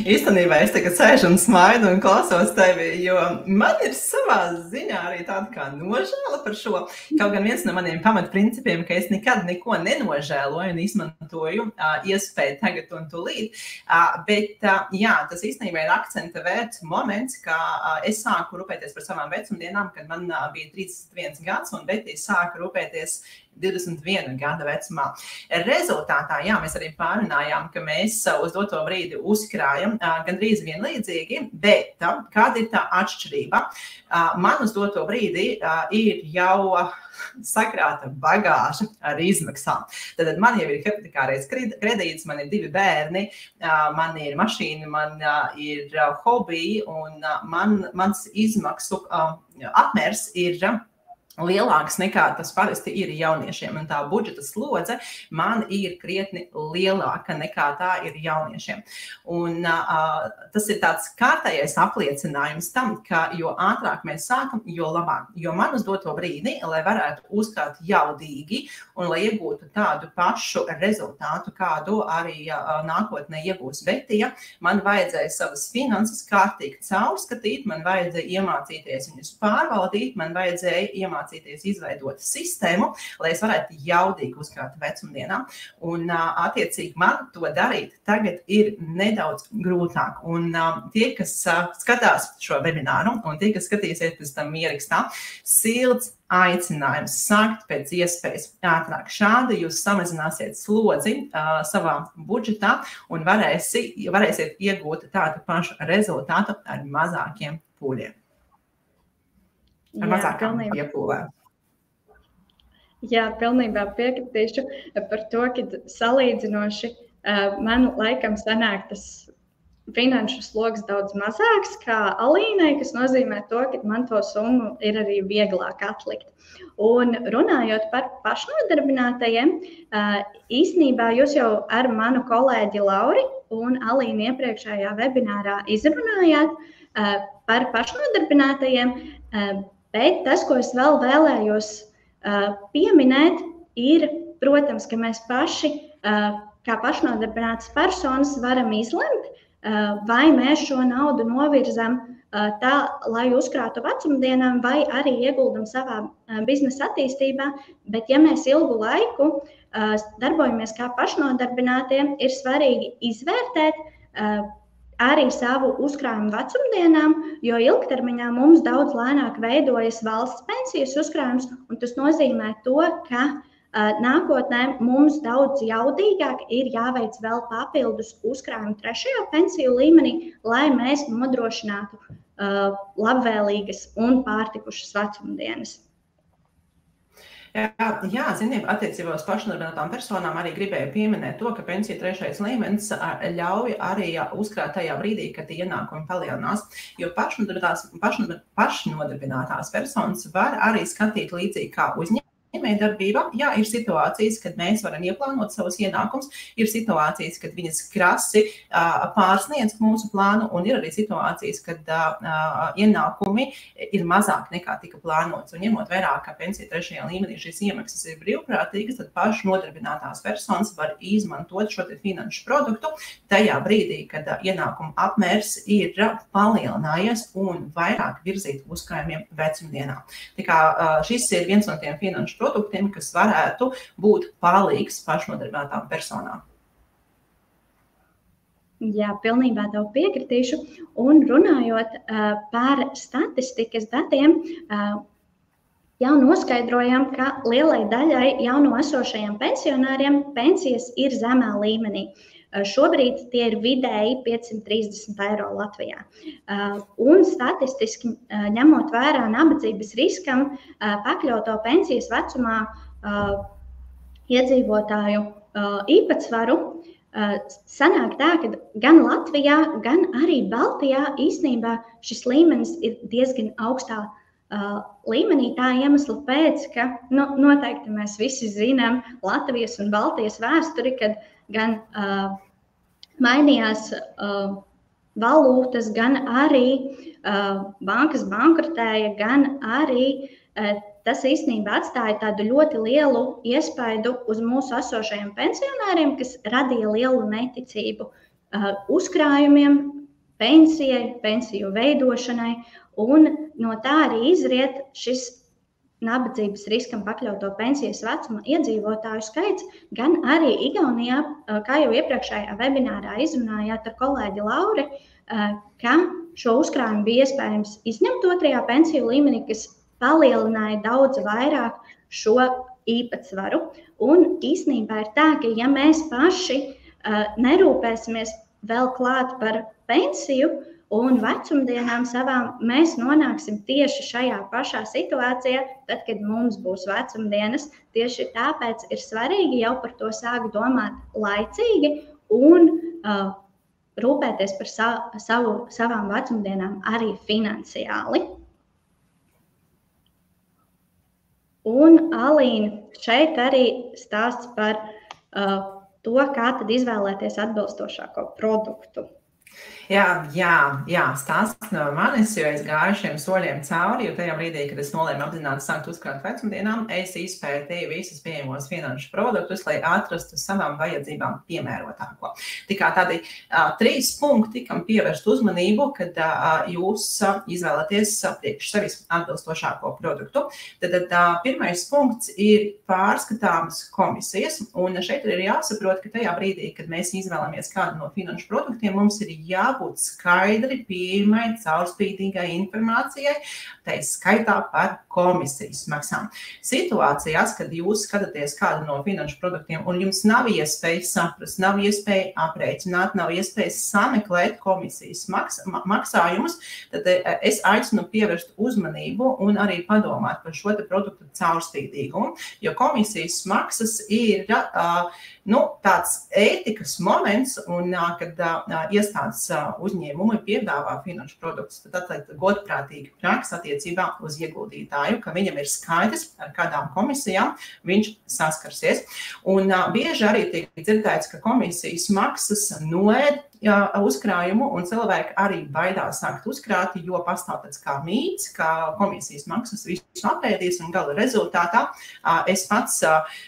īstenībā es tagad sēžu un smaidu un klausos tevi, jo man ir savā ziņā arī tāda kā nožēla par šo. Kaut gan viens no maniem pamatprincipiem, ka es nekad neko nenožēloju un izmantoju iespēju tagad un tūlīt. Bet jā, tas īstenībā ir akcenta vērts moments, ka es sāku rūpēties par savām vecumdienām, kad man bija 31 gads un Betija sāka rūpēties 21 gada vecumā. Rezultātā, jā, mēs arī pārunājām, ka mēs uz doto brīdi uzkrājam gandrīz vienlīdzīgi, bet kāda ir tā atšķirība? Man uz doto brīdi ir jau sakrāta bagāža ar izmaksām. Tad man jau ir hipotekārais kredīts, man ir 2 bērni, man ir mašīna, man ir hobiji un mans izmaksu apmērs ir lielāks nekā tas parasti ir jauniešiem. Un tā budžeta slodze man ir krietni lielāka nekā tā ir jauniešiem. Un tas ir tāds kārtējais apliecinājums tam, ka jo ātrāk mēs sākam, jo labāk. Jo man uz doto brīdi, lai varētu uzkrāt jaudīgi un lai iegūtu tādu pašu rezultātu, kādu arī nākotnē iegūs Betija, man vajadzēja savas finanses kārtīgi caurskatīt, man vajadzēja iemācīties viņus pārvaldīt, man vajadzēja izveidot sistēmu, lai es varētu jaudīgi uzkrāt vecumdienām. Un, attiecīgi, man to darīt tagad ir nedaudz grūtāk. Un tie, kas skatās šo webināru, un tie, kas skatīsies pēc tam ierakstā, silts aicinājums sākt pēc iespējas ātrāk. Šādi jūs samazināsiet slodzi savā budžetā un varēsiet iegūt tādu pašu rezultātu ar mazākiem pūļiem. Ar mazākām iepūlēm. Jā, pilnībā piekritīšu par to, ka salīdzinoši man laikam sanāk tas finanšu sloks daudz mazāks kā Alīnai, kas nozīmē to, ka man to summu ir arī vieglāk atlikt. Un runājot par pašnodarbinātajiem, īstenībā jūs jau ar manu kolēģi Lauri un Alīnu iepriekšējā webinārā izrunājāt par pašnodarbinātajiem, bet tas, ko es vēl vēlējos pieminēt, ir, protams, ka mēs paši, kā pašnodarbinātas personas, varam izlemt, vai mēs šo naudu novirzam tā, lai uzkrātu vecumdienām, vai arī ieguldam savā biznesa attīstībā. Bet, ja mēs ilgu laiku darbojamies kā pašnodarbinātie, ir svarīgi izvērtēt arī savu uzkrājumu vecumdienām, jo ilgtermiņā mums daudz lēnāk veidojas valsts pensijas uzkrājums, un tas nozīmē to, ka nākotnē mums daudz jaudīgāk ir jāveic vēl papildus uzkrājumu 3. pensiju līmenī, lai mēs nodrošinātu labvēlīgas un pārtikušas vecumdienas. Jā, ziniet, attiecībā uz pašnodarbinātām personām arī gribēju pieminēt to, ka pensija 3. līmenis ļauj arī uzkrāt tajā brīdī, kad ienākumi palielinās, jo pašnodarbinātās personas var arī skatīt līdzīgi kā uzņēmējdarbība. Jā, ir situācijas, kad mēs varam ieplānot savus ienākumus, ir situācijas, kad viņas krasi pārsniedz mūsu plānu, un ir arī situācijas, kad ienākumi ir mazāk nekā tika plānots. Un ņemot vērā, ka pensija 3. līmenī šīs iemaksas ir brīvprātīgas, tad pašnodarbinātās personas var izmantot šo finanšu produktu tajā brīdī, kad ienākuma apmērs ir palielinājies un vairāk virzīt uzkrājumiem vecumdienām. Tā kā šis ir viens no tiem finanšu produktiem, kas varētu būt palīgs pašnodarbinātām personām. Jā, pilnībā tev piekritīšu. Un runājot par statistikas datiem, jau noskaidrojam, ka lielai daļai jauno esošajiem pensionāriem pensijas ir zemā līmenī. Šobrīd tie ir vidēji 530 eiro Latvijā. Un statistiski ņemot vērā nabadzības riskam pakļauto pensijas vecumā iedzīvotāju īpatsvaru, sanāk tā, ka gan Latvijā, gan arī Baltijā īstenībā šis līmenis ir diezgan augstā līmenī. Tā iemesla pēc, ka noteikti mēs visi zinām Latvijas un Baltijas vēsturi, kad gan mainījās valūtas, gan arī bankas bankrotēja, gan arī tas īstenībā atstāja tādu ļoti lielu iespaidu uz mūsu esošajiem pensionāriem, kas radīja lielu neticību uzkrājumiem, pensijai, pensiju veidošanai, un no tā arī izriet šis nabadzības riskam pakļauto pensijas vecuma iedzīvotāju skaits, gan arī Igaunijā, kā jau iepriekšējā webinārā izrunājāt ar kolēģi Lauri, ka šo uzkrājumu bija iespējams izņemt otrajā pensiju līmenī, kas palielināja daudz vairāk šo īpatsvaru. Un īstenībā ir tā, ka ja mēs paši nerūpēsimies vēl klāt par pensiju un vecumdienām savām, mēs nonāksim tieši šajā pašā situācijā, tad, kad mums būs vecumdienas. Tieši tāpēc ir svarīgi jau par to sākt domāt laicīgi un rūpēties par savām vecumdienām arī finansiāli. Un Alīna, šeit arī stāsts par to, kā tad izvēlēties atbilstošāko produktu. Jā, stāsts no manis, jo es gāju šiem soļiem cauri, jo tajā brīdī, kad es nolēmu apzināti sākt uzkrāt vecumdienām, es izpētīju visus pieejamos finanšu produktus, lai atrastu savām vajadzībām piemērotāko. Tikai tādi 3 punkti, kam pievērst uzmanību, kad jūs izvēlaties priekš sevis atbilstošāko produktu. Tad pirmais punkts ir pārskatāmas komisijas, un šeit ir jāsaprot, ka tajā brīdī, kad mēs izvēlamies kādu no finanšu produktiem, mums ir jābūt skaidri pieejamai, caurspīdīgai informācijai, tai skaitā par komisijas maksām. Situācijās, kad jūs skatāties kādu no finanšu produktiem un jums nav iespēja saprast, nav iespēja aprēķināt, nav iespēja sameklēt komisijas maksājumus, tad es aicinu pievērst uzmanību un arī padomāt par šo produktu caurspīdīgumu, jo komisijas maksas ir tāds ētikas moments, un kad iestādes uzņēmumi piedāvā finanšu produktus, tad atliek godprātīgi praksa attiecībā uz ieguldītāju, ka viņam ir skaidrs, ar kādām komisijām viņš saskarsies. Un bieži arī tiek dzirdēts, ka komisijas maksas noēd uzkrājumu, un cilvēki arī baidās sākt uzkrāt, jo pastāv tāds kā mīts, ka komisijas maksas visu apēdīs, un gala rezultātā es pats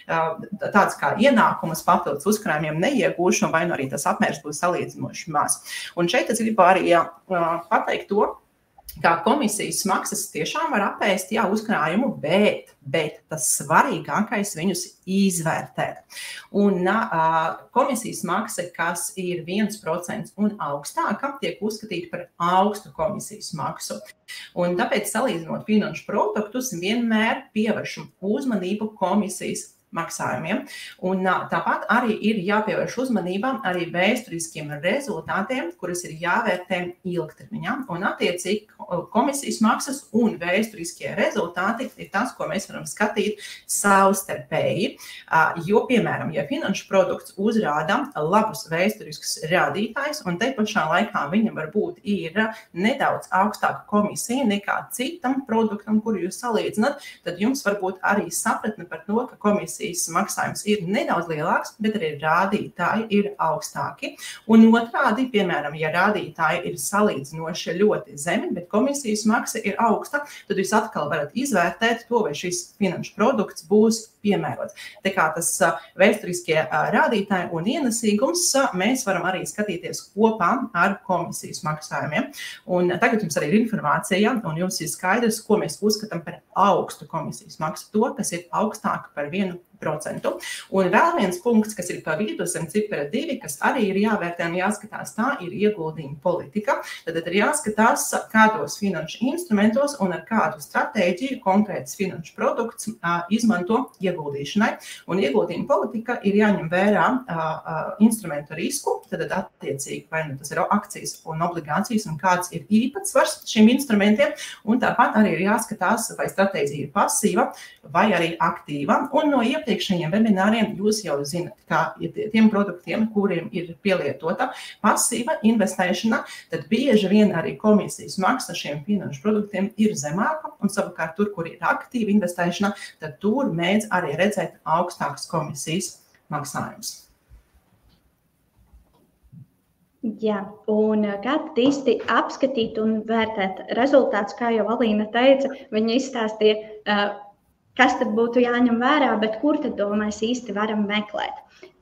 tāds kā ienākumus papildus uzkrājumiem neiegūšu, vai arī tas apmērs būs salīdzinoši maz. Un šeit es gribu arī pateikt to, kā komisijas maksas tiešām var apēst uzkrājumu, bet tas svarīgākais viņus izvērtēt. Un komisijas maksa, kas ir 1% un augstāka, tiek uzskatīta par augstu komisijas maksu. Un tāpēc, salīdzinot finanšu produktus, vienmēr pievēršam uzmanību komisijas maksājumiem. Un tāpat arī ir jāpievērš uzmanībām arī vēsturiskiem rezultātiem, kuras ir jāvērtē ilgtermiņā. Un attiecīgi komisijas maksas un vēsturiskie rezultāti ir tas, ko mēs varam skatīt savstarpēji. Jo, piemēram, ja finanšu produkts uzrāda labus vēsturiskus rādītājus, un te pašā laikā viņam varbūt ir nedaudz augstāka komisija nekā citam produktam, kuru jūs salīdzināt, tad jums varbūt arī sapratne par to, ka komisijas maksājums ir nedaudz lielāks, bet arī rādītāji ir augstāki. Un otrādi, piemēram, ja rādītāji ir salīdzinoši ļoti zemi, bet komisijas maksa ir augsta, tad jūs atkal varat izvērtēt to, vai šis finanšu produkts būs piemērots. Tā kā tas vēsturiskie rādītāji un ienesīgums mēs varam arī skatīties kopā ar komisijas maksājumiem. Un tagad jums arī ir informācija, un jums ir skaidrs, ko mēs uzskatām par augstu komisijas maksu, to, kas ir augstāk par 1%. Un vēl viens punkts, kas ir pa vidu zem cipara 2, kas arī ir jāvērtē un jāskatās, tā ir ieguldījuma politika. Tad ir jāskatās, kādos finanšu instrumentos un ar kādu stratēģiju konkrēts finanšu produkts izmanto ieguldīšanai. Un ieguldījuma politika ir jāņem vērā instrumentu risku, tad attiecīgi vai tas ir akcijas un obligācijas un kāds ir īpatsvars šiem instrumentiem. Un tāpat arī ir jāskatās, vai stratēģija ir pasīva vai arī aktīva. Un no iepriekšējiem webināriem jūs jau zināt, kā tiem produktiem, kuriem ir pielietota pasīva investēšana, tad bieži vien arī komisijas maksa šiem finanšu produktiem ir zemāka, un savukārt tur, kur ir aktīva investēšana, tad tur mēdz arī redzēt augstākas komisijas maksājumus. Jā, un kā tad īsti apskatīt un vērtēt rezultātus, kā jau Alīna teica, viņa izstāstīja kas tad būtu jāņem vērā, bet kur tad to mēs īsti varam meklēt.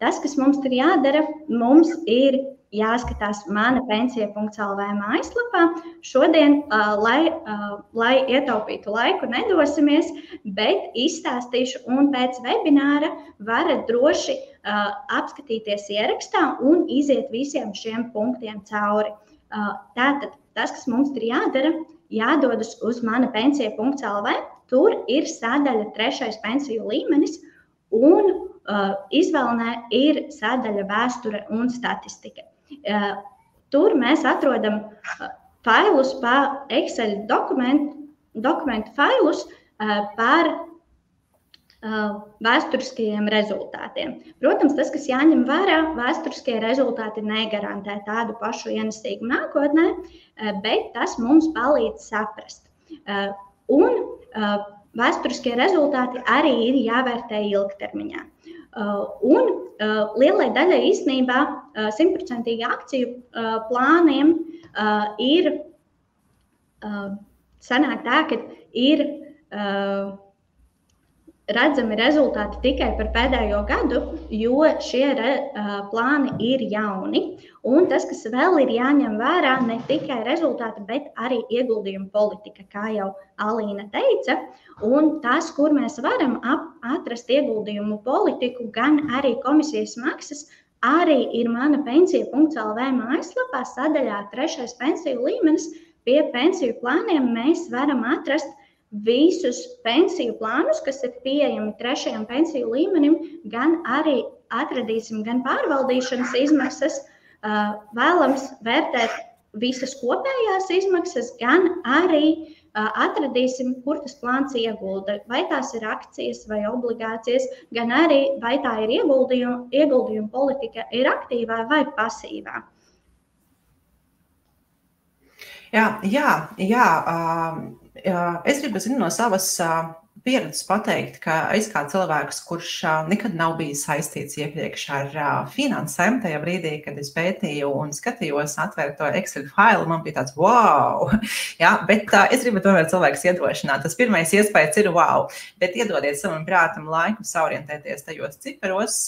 Tas, kas mums ir jādara, mums ir jāskatās mana pensija.lv mājaslapā. Šodien, lai ietaupītu laiku, nedosimies, bet izstāstīšu un pēc webināra varat droši apskatīties ierakstā un iziet visiem šiem punktiem cauri. Tātad tas, kas mums ir jādara, jādodas uz mana pensija.lv. Tur ir sadaļa 3. pensiju līmenis un izvēlnē ir sadaļa vēsture un statistika. Tur mēs atrodam failus pa Excel dokumentu failus par vēsturiskajiem rezultātiem. Protams, tas, kas jāņem vērā, vēsturiskie rezultāti negarantē tādu pašu ienesīgu nākotnē, bet tas mums palīdz saprast. Un vēsturiskie rezultāti arī ir jāvērtē ilgtermiņā. Un lielai daļai īstenībā 100% akciju plāniem ir sanāk tā, ka ir redzami rezultāti tikai par pēdējo gadu, jo šie plāni ir jauni. Un tas, kas vēl ir jāņem vērā, ne tikai rezultāti, bet arī ieguldījuma politika, kā jau Alīna teica. Un tas, kur mēs varam atrast ieguldījumu politiku, gan arī komisijas maksas, arī ir mana pensija.lv mājaslapā sadaļā 3. pensiju līmenis. Pie pensiju plāniem mēs varam atrast visus pensiju plānus, kas ir pieejami 3. pensiju līmenim, gan arī atradīsim gan pārvaldīšanas izmaksas, vēlams vērtēt visas kopējās izmaksas, gan arī atradīsim, kur tas plāns iegulda, vai tās ir akcijas vai obligācijas, gan arī vai tā ir ieguldījuma politika ir aktīvā vai pasīvā. Es gribu no savas pieredzes pateikt, ka es kā cilvēks, kurš nekad nav bijis saistīts iepriekš ar finansēm, tajā brīdī, kad es pētīju un skatījos atvērt to Excel failu, man bija tāds wow! Bet es gribu tomēr cilvēks iedrošināt. Tas pirmais iespējas ir wow! Bet iedodiet savam prātam laiku saorientēties tajos ciparos,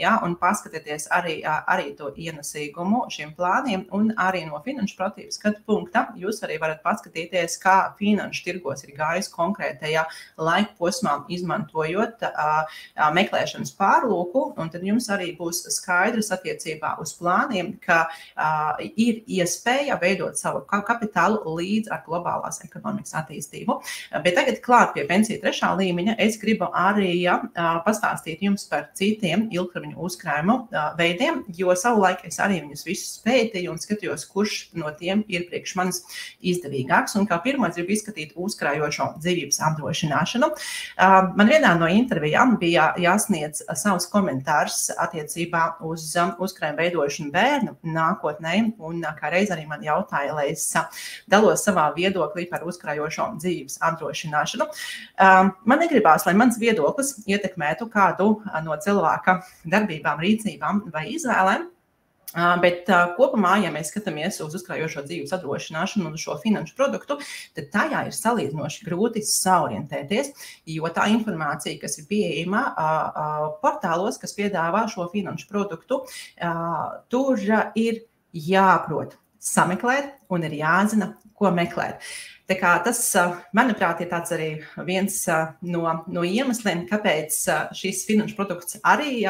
un paskatieties arī to ienesīgumu šiem plāniem un arī no finanšu pratību skatu punkta. Jūs arī varat paskatīties, kā finanšu tirgos ir gājis konkrētajā laika posmā, izmantojot meklēšanas pārlūku, un tad jums arī būs skaidrs attiecībā uz plāniem, ka ir iespēja veidot savu kapitālu līdz ar globālās ekonomikas attīstību. Bet tagad klāt pie pensiju 3. līmeņa es gribu arī pastāstīt jums par citiem ilgtermiņu uzkrājumu veidiem, jo savulaik es arī viņus visus pētīju un skatījos, kurš no tiem ir priekš manis izdevīgāks. Un kā pirmo es gribu izskatīt uzkrājošo dzīvības apdrošināšanu. Man vienā no intervijām bija jāsniedz savus komentārus attiecībā uz uzkrājumu veidošanu bērnu nākotnē, un kā reiz arī man jautāja, lai es dalos savā viedoklī par uzkrājošo dzīvības apdrošināšanu. Man negribās, lai mans viedoklis ietekmētu kādu no cilvēka darbībām, rīcībām vai izvēlēm, bet kopumā, ja mēs skatāmies uz uzkrājošo dzīves apdrošināšanu un šo finanšu produktu, tad tajā ir salīdzinoši grūti saorientēties, jo tā informācija, kas ir pieejama portālos, kas piedāvā šo finanšu produktu, tur ir jāprot sameklēt un ir jāzina, ko meklēt. Tā kā tas, manuprāt, ir tāds arī viens no iemesliem, kāpēc šis finanšu produkts arī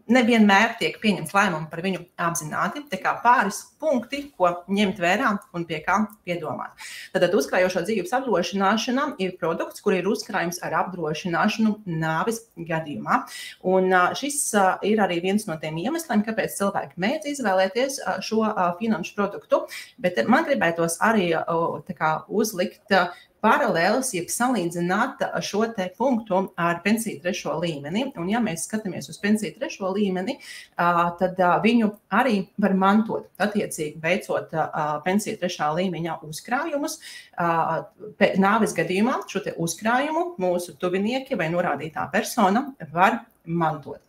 nevienmēr tiek pieņemts lēmumu par viņu apzināti. Tā kā pāris punkti, ko ņemt vērā un pie kā piedomāt. Tad uzkrājošo dzīves apdrošināšana ir produkts, kur ir uzkrājums ar apdrošināšanu nāves gadījumā. Un šis ir arī viens no tiem iemesliem, kāpēc cilvēki mēdz izvēlēties šo finanšu produktu, bet man gribētos arī uzlikt paralēlis, jeb salīdzināt šo te punktu ar pensiju 3. līmeni. Un ja mēs skatāmies uz pensiju 3. līmeni, tad viņu arī var mantot, attiecīgi veicot pensiju 3. līmeņa uzkrājumus. Nāves gadījumā šo te uzkrājumu mūsu tuvinieki vai norādītā persona var mantot.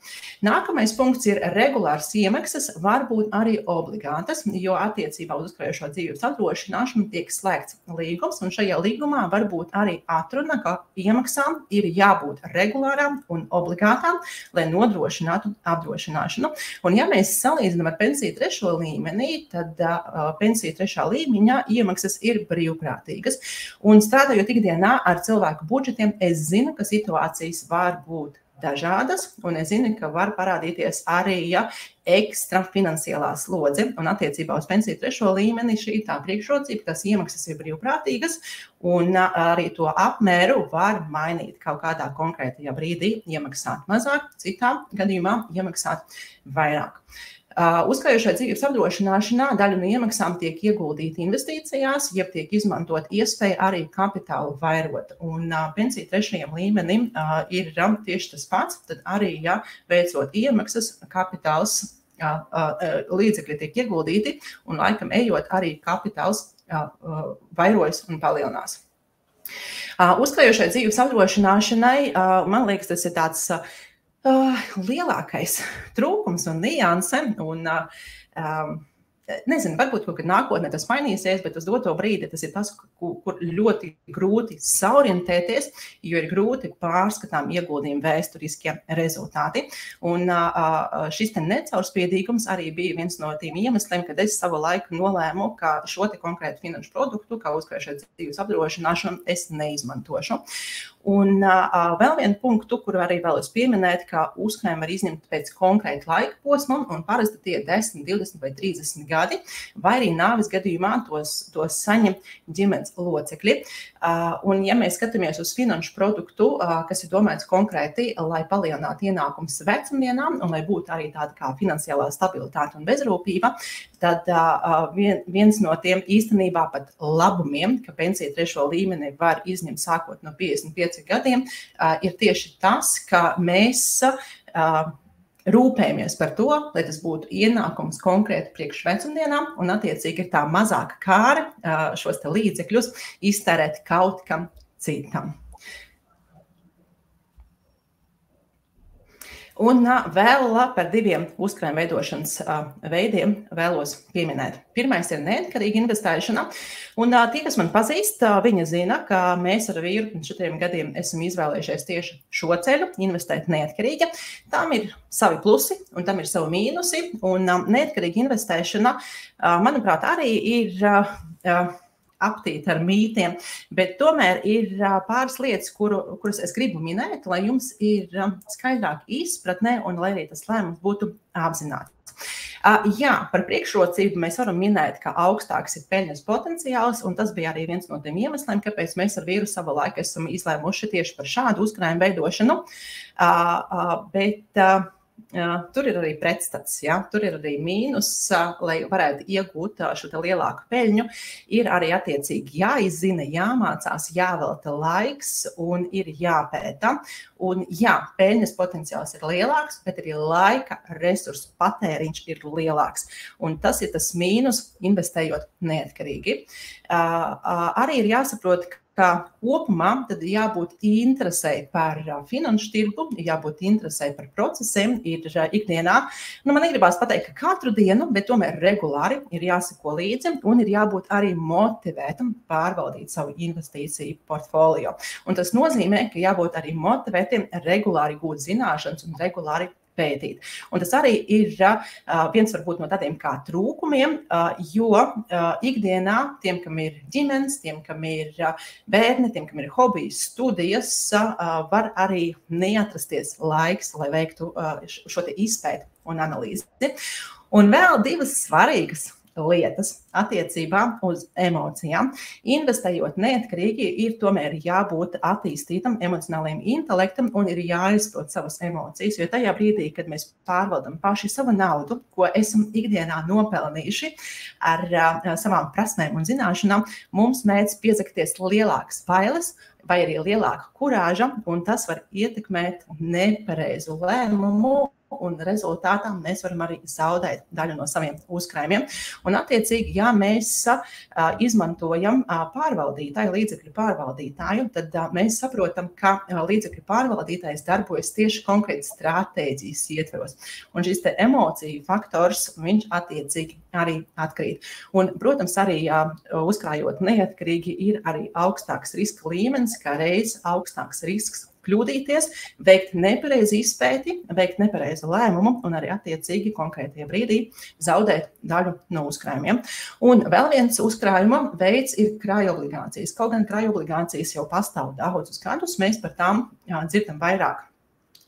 Nākamais punkts ir regulārs iemaksas, varbūt arī obligātas, jo attiecībā uz uzkrājošo dzīvības apdrošināšanu tiek slēgts līgums, un šajā līgumā var būt arī atruna, ka iemaksām ir jābūt regulārām un obligātām, lai nodrošinātu apdrošināšanu. Un ja mēs salīdzinām ar pensiju 3. līmenī, tad pensiju 3. līmeņa iemaksas ir brīvprātīgas. Un strādājot ikdienā ar cilvēku budžetiem, es zinu, ka situācijas var būt dažādas, un es zinu, ka var parādīties arī ekstra finansiālā slodze, un attiecībā uz pensiju 3. līmeni šī tā priekšrocība, tas iemaksas ir brīvprātīgas, un arī to apmēru var mainīt kaut kādā konkrētajā brīdī, iemaksāt mazāk, citā gadījumā iemaksāt vairāk. Uzkrājošai dzīvības apdrošināšanā daļa no iemaksām tiek ieguldīta investīcijās, jeb tiek izmantot iespēja arī kapitālu vairot. Un pensiju 3. līmenim ir tieši tas pats, tad arī, veicot iemaksas, kapitāls līdzekļi tiek ieguldīti, un laikam ejot arī kapitāls vairojas un palielinās. Uzkrājošai dzīvības apdrošināšanai, man liekas, tas ir tāds lielākais trūkums un nianse, un nezinu, varbūt kaut kad nākotnē tas mainīsies, bet uz doto brīdi tas ir tas, kur ļoti grūti saorientēties, jo ir grūti pārskatām ieguldījumu vēsturiskie rezultāti. Un šis te necaurspīdīgums arī bija viens no tiem iemesliem, kad es savu laiku nolēmu, ka šo te konkrētu finanšu produktu, kā uzkrājošai dzīvības apdrošināšanu, es neizmantošu. Un vēl vienu punktu, kuru arī vēlos pieminēt, ka uzkrājumu var izņemt pēc konkrēta laika posma, un parasti tie 10, 20 vai 30 gadi, vai arī nāves gadījumā tos saņem ģimenes locekļi. Un ja mēs skatāmies uz finanšu produktu, kas ir domāts konkrēti, lai palielinātu ienākumus vecumdienām, un lai būtu arī tāda kā finansiālā stabilitāte un bezrūpība, tad viens no tiem īstenībā pat labumiem, ka pensija 3. līmeni var izņemt sākot no 55 gadiem, ir tieši tas, ka mēs rūpējamies par to, lai tas būtu ienākums konkrēti priekš vecumdienām, un attiecīgi ir tā mazāka kāra šos te līdzekļus iztērēt kaut kam citam. Un vēl par 2 uzkrājuma veidošanas veidiem vēlos pieminēt. Pirmais ir neatkarīga investēšana. Un tie, kas man pazīst, viņi zina, ka mēs ar vīru pirms 4 gadiem esam izvēlējušies tieši šo ceļu, investēt neatkarīgi. Tam ir savi plusi un tam ir savi mīnusi. Un neatkarīga investēšana, manuprāt, arī ir aptīta ar mītiem, bet tomēr ir pāris lietas, kuras es gribu minēt, lai jums ir skaidrāk izpratne un lai arī tas lēmums būtu apzināts. Jā, par priekšrocību mēs varam minēt, ka augstāks ir peļņas potenciāls, un tas bija arī viens no tiem iemesliem, kāpēc mēs ar vīru savu laiku esam izlēmuši tieši par šādu uzkrājumu veidošanu. Bet tur ir arī pretstats, tur ir arī mīnus, lai varētu iegūt šo lielāku peļņu, ir arī attiecīgi jāizzina, jāmācās, jāvelta laiks un ir jāpēta. Un peļņas potenciāls ir lielāks, bet arī laika resursu patēriņš ir lielāks. Un tas ir tas mīnus, investējot neatkarīgi. Arī ir jāsaprot, ka kopumā tad jābūt interesei par finanšu tirgu, jābūt interesei par procesiem, ir ikdienā. Man negribās pateikt, ka katru dienu, bet tomēr regulāri ir jāseko līdzi un ir jābūt arī motivētam pārvaldīt savu investīciju portfolio. Un tas nozīmē, ka jābūt arī motivētiem regulāri gūt zināšanas un regulāri pētīt. Un tas arī ir viens varbūt no tādiem kā trūkumiem, jo ikdienā tiem, kam ir ģimenes, tiem, kam ir bērni, tiem, kam ir hobijas, studijas, var arī neatrasties laiks, lai veiktu šo te izpēti un analīzi. Un vēl 2 svarīgas lietas attiecībā uz emocijām. Investējot neatkarīgi, ir tomēr jābūt attīstītam emocionālajam intelektam un ir jāizprot savas emocijas, jo tajā brīdī, kad mēs pārvaldam paši savu naudu, ko esam ikdienā nopelnījuši ar savām prasmēm un zināšanām, mums mēdz piezakties lielākas bailes vai arī lielāka kurāža, un tas var ietekmēt nepareizu lēmumu un rezultātā mēs varam arī zaudēt daļu no saviem uzkrājumiem. Un attiecīgi, ja mēs izmantojam līdzekļu pārvaldītāju, tad mēs saprotam, ka līdzekļu pārvaldītājs darbojas tieši konkrēti stratēģijas ietveros. Un šis te emociju faktors, viņš attiecīgi arī atkrīt. Un, protams, arī uzkrājot neatkarīgi ir arī augstāks riska līmenis, kā reiz augstāks risks kļūdīties, veikt nepareizi izpēti, veikt nepareizu lēmumu un arī attiecīgi konkrētajā brīdī zaudēt daļu no uzkrājumiem. Un vēl viens uzkrājuma veids ir krājobligācijas. Kaut gan krājobligācijas jau pastāv daudzus gadus, mēs par tām dzirdam vairāk.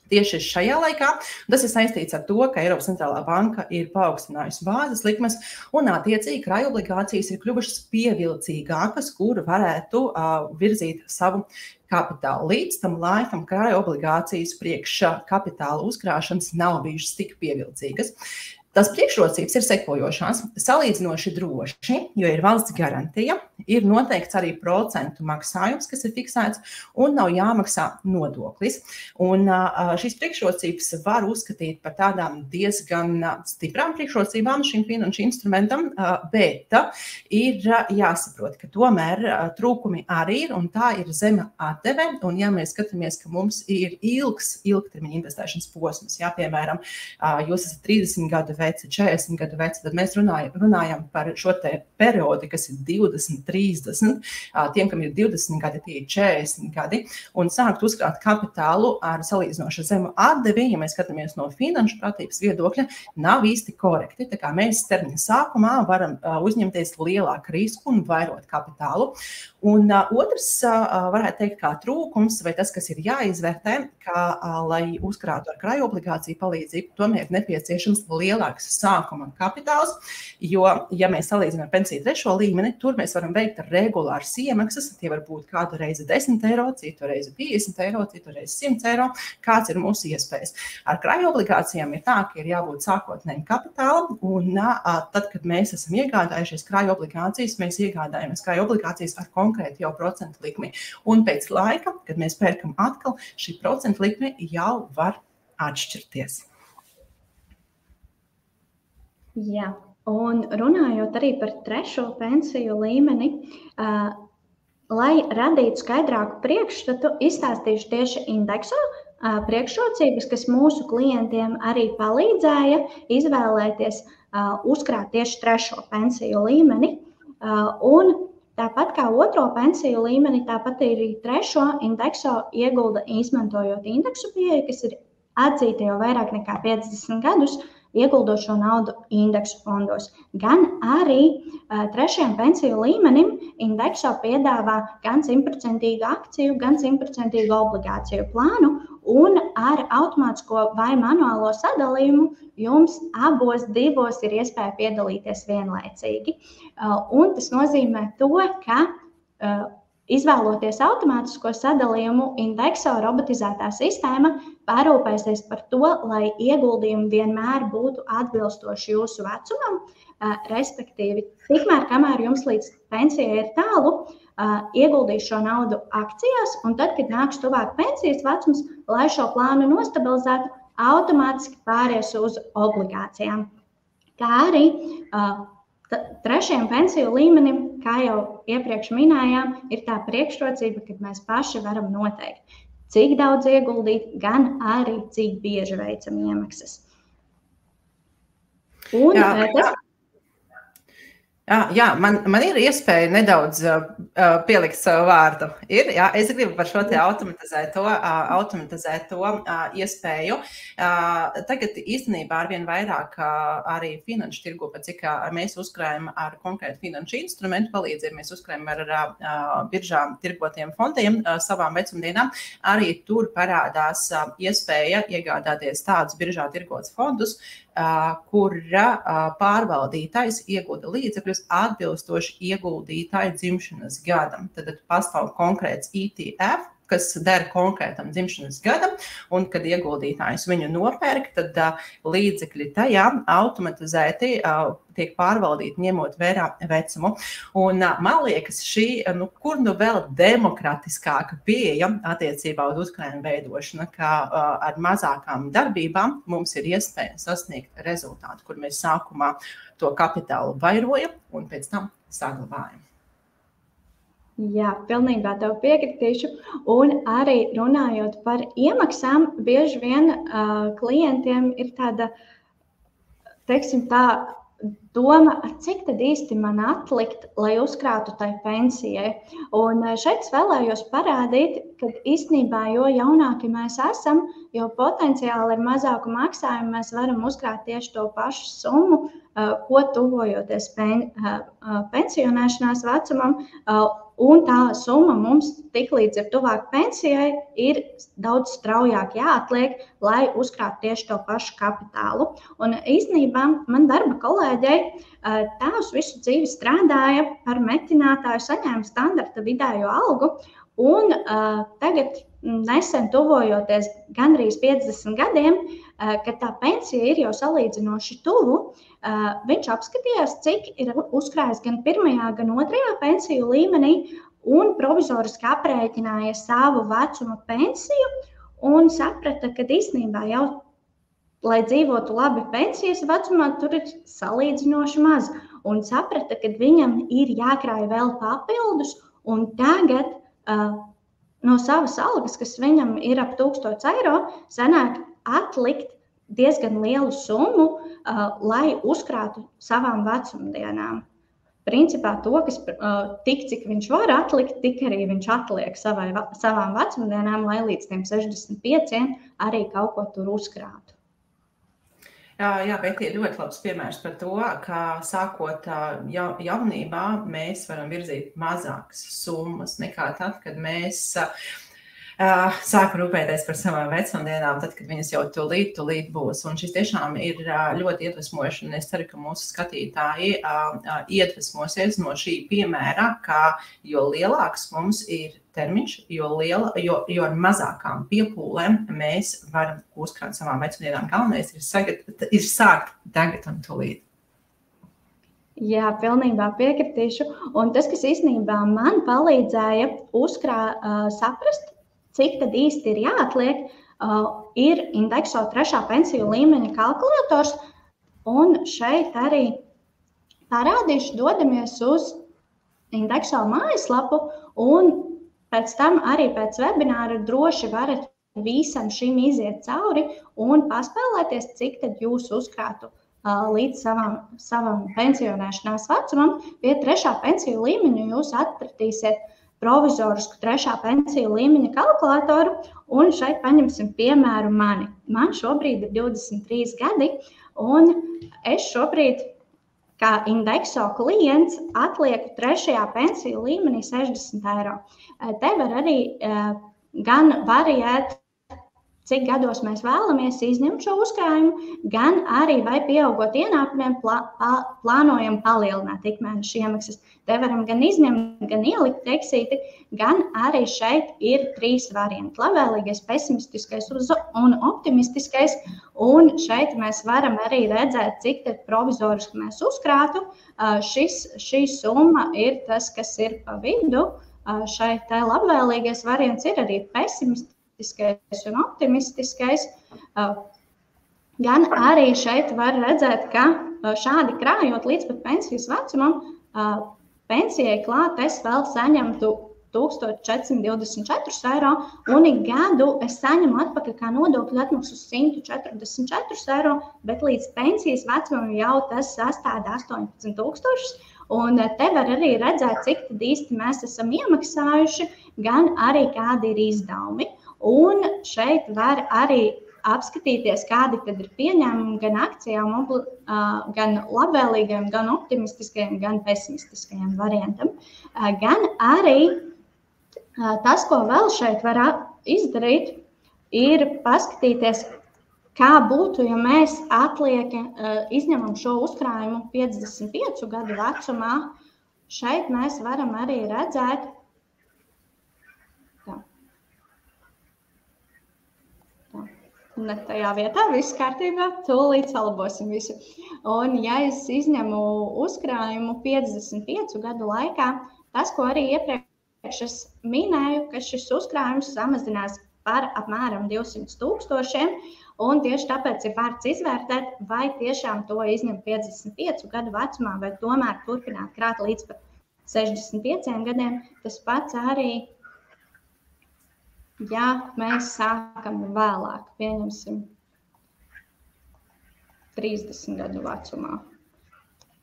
Tieši šajā laikā tas ir saistīts ar to, ka Eiropas centrālā banka ir paaugstinājusi bāzes likmes un attiecīgi krājobligācijas ir kļuvušas pievilcīgākas, kur varētu virzīt savu kapitālu. Līdz tam laikam krājobligācijas priekš kapitāla uzkrāšanas nav bijušas tik pievilcīgas. Tās priekšrocības ir sekojošās, salīdzinoši droši, jo ir valsts garantija, ir noteikts arī procentu maksājums, kas ir fiksēts, un nav jāmaksā nodoklis. Un šīs priekšrocības var uzskatīt par tādām diezgan stiprām priekšrocībām šim finanšu instrumentam, bet ir jāsaprot, ka tomēr trūkumi arī ir, un tā ir zema atdeve, un ja mēs skatāmies, ka mums ir ilgtermiņa investēšanas posms, ja, piemēram, jūs esat 30 gadu veci, 40 gadu veci, tad mēs runājam par šo te periodi, kas ir 20, 30, tiem, kam ir 20 gadi, tie ir 40 gadi, un sākt uzkrāt kapitālu ar salīdzinoši zemu atdevi, ja mēs skatāmies no finanšu pratības viedokļa, nav īsti korekti. Tā kā mēs termiņa sākumā varam uzņemties lielāku risku un vairot kapitālu. Un otrs, varētu teikt, kā trūkums, vai tas, kas ir jāizvērtē, ka, lai uzkrātu ar krājobligāciju palīdzību, tomēr ir nepieciešams lielāks sākuma kapitāls, jo, ja mēs salīdzinām pensiju 3. līmeni, tur mēs varam veikt regulāras iemaksas, tie var būt kādu reizi 10 eiro, citu reizi 50 eiro, citu reizi 100 eiro, kāds ir mūsu iespējas. Ar krājobligācijām ir tā, ka ir jābūt sākotnējiem kapitālam, un tad, kad mēs esam iegādājušies krājobligācijas, mēs iegādājamies krājobligācijas ar konkrēti jau procentu likmi. Un pēc laika, kad mēs pērkam atkal, šī procentu likme jau var atšķirties. Jā, un runājot arī par 3. pensiju līmeni, lai radītu skaidrāku priekšstatu, izstāstīšu tieši indekso priekšrocības, kas mūsu klientiem arī palīdzēja izvēlēties uzkrāt tieši 3. pensiju līmeni. Un tāpat kā 2. pensiju līmeni, tāpat arī 3. indekso iegulda izmantojot indeksu pieeju, kas ir atzīta jau vairāk nekā 50 gadus, ieguldot šo naudu indeksu fondos. Gan arī 3. pensiju līmenim indekso piedāvā gan 100% akciju, gan 100% obligāciju plānu, un ar automātisko vai manuālo sadalījumu jums abos divos ir iespēja piedalīties vienlaicīgi. Un tas nozīmē to, ka izvēloties automātisko sadalījumu, indekso robotizētā sistēma parūpēsies par to, lai ieguldījumi vienmēr būtu atbilstoši jūsu vecumam, respektīvi, tikmēr, kamēr jums līdz pensijai ir tālu, ieguldīs šo naudu akcijās, un tad, kad nāks tuvāk pensijas vecums, lai šo plānu nostabilizētu, automātiski pāries uz obligācijām. Kā arī 3. pensiju līmenim, kā jau iepriekš minējām, ir tā priekšrocība, kad mēs paši varam noteikt, cik daudz ieguldīt, gan arī cik bieži veicam iemaksas. Un Jā, man ir iespēja nedaudz pielikt savu vārdu. Es gribu par šo te automatizēto iespēju. Tagad īstenībā arvien vairāk arī finanšu tirgu, pat cik mēs uzkrājam ar konkrētu finanšu instrumentu palīdzību, mēs uzkrājam ar biržām tirgotiem fondiem savām vecumdienām. Arī tur parādās iespēja iegādāties tādus biržā tirgotus fondus, kura pārvaldītājs iegulda līdzekļus atbilstoši ieguldītāju dzimšanas gadam. Tad pastāv konkrēts ETF, kas der konkrētam dzimšanas gadam, un kad ieguldītājs viņu nopērk, tad līdzekļi tajā automatizēti tiek pārvaldīti, ņemot vērā vecumu. Un man liekas, šī, kur vēl demokratiskāka pieeja attiecībā uz uzkrājumu veidošanu, kā ar mazākām darbībām mums ir iespēja sasniegt rezultātu, kur mēs sākumā to kapitālu vairojam un pēc tam saglabājam. Jā, pilnībā tev piekritīšu. Un arī runājot par iemaksām, bieži vien klientiem ir tāda, teiksim tā, doma, cik tad īsti man atlikt, lai uzkrātu tai pensijai. Un šeit es vēlējos parādīt, ka īstenībā, jo jaunāki mēs esam, jo potenciāli ar mazāku maksājumu mēs varam uzkrāt tieši to pašu summu, ko tuvojoties pensionēšanās vecumam, un tā summa mums tiklīdz ir tuvāk pensijai ir daudz straujāk jāatliek, lai uzkrātu tieši to pašu kapitālu. Un īstenībā man darba kolēģei tēvs visu dzīvi strādāja par metinātāju, saņēma standarta vidējo algu, un tagad nesen tuvojoties gandrīz 50 gadiem, kad tā pensija ir jau salīdzinoši tuvu, viņš apskatījās, cik ir uzkrājis gan pirmajā, gan otrajā pensiju līmenī un provizoriski aprēķināja savu vecuma pensiju un saprata, ka īstenībā jau, lai dzīvotu labi pensijas vecumā, tur ir salīdzinoši maz. Un saprata, ka viņam ir jākrāj vēl papildus un tagad no savas algas, kas viņam ir ap 1000 eiro, sanāk atlikt diezgan lielu summu, lai uzkrātu savām vecumdienām. Principā to, kas tik, cik viņš var atlikt, tik arī viņš atliek savām vecumdienām, lai līdz tiem 65 arī kaut ko tur uzkrātu. Jā, bet ir ļoti labs piemērs par to, ka sākot jaunībā mēs varam virzīt mazākas summas nekā tad, kad mēs sāku rūpēties par savām vecumdienām, tad, kad viņas jau tūlīt būs. Un šis tiešām ir ļoti iedvesmojoši, un es ceru, ka mūsu skatītāji iedvesmosies no šī piemēra, ka jo lielāks mums ir termiņš, jo ar mazākām piepūlēm mēs varam uzkrāt savām vecumdienām. Galvenais ir sākt tagad un tūlīt. Jā, pilnībā piekritīšu. Un tas, kas īstenībā man palīdzēja saprast, cik tad īsti ir jāatliek, ir Indexo 3. pensiju līmeņa kalkulators. Un šeit arī parādīšu, dodamies uz Indexo mājaslapu un pēc tam arī pēc webināra droši varat visam šim iziet cauri un paspēlēties, cik tad jūs uzkrātu līdz savam pensionēšanās vecumam. Pie 3. pensiju līmeņa jūs atradīsiet provizorisku 3. pensiju līmeņa kalkulatoru, un šeit paņemsim piemēru mani. Man šobrīd ir 23 gadi, un es šobrīd, kā Indexo klients, atlieku 3. pensiju līmenī 60 eiro. Te var arī gan variēt, cik gados mēs vēlamies izņemt šo uzkrājumu, gan arī vai pieaugot ienākumiem plānojam palielināt ikmēneša iemaksas. Te varam gan izņemt, gan ielikt teksīti, gan arī šeit ir 3 varianti. Labvēlīgais, pesimistiskais un optimistiskais, un šeit mēs varam arī redzēt, cik tad provizoriski mēs uzkrātu. Šī summa ir tas, kas ir pa vidu. Šeit labvēlīgais variants ir arī pesimistiskais un optimistiskais. Gan arī šeit var redzēt, ka šādi krājot līdz pat pensijas vecumam, pensijai klāt es vēl saņemtu 1424 eiro, un ik gadu es saņemu atpakaļ kā nodokļu atmaksu 144 eiro, bet līdz pensijas vecumam jau tas sastāda 18 000. Un te var arī redzēt, cik tad īsti mēs esam iemaksājuši, gan arī kādi ir izdevumi. Un šeit var arī apskatīties, kādi tad ir pieņēmumi gan akcijām, gan labvēlīgiem, gan optimistiskajiem, gan pesimistiskajiem variantam. Gan arī tas, ko vēl šeit var izdarīt, ir paskatīties, kā būtu, ja mēs izņemam šo uzkrājumu 55 gadu vecumā. Šeit mēs varam arī redzēt, ne tajā vietā, viss kārtībā, tūlīt salabosim visu. Un, ja es izņemu uzkrājumu 55 gadu laikā, tas, ko arī iepriekš es minēju, ka šis uzkrājums samazinās par apmēram 200 000, un tieši tāpēc ir vērts izvērtēt, vai tiešām to izņem 55 gadu vecumā, vai tomēr turpināt krāt līdz pat 65 gadiem. Tas pats arī, ja mēs sākam vēlāk, pieņemsim 30 gadu vecumā,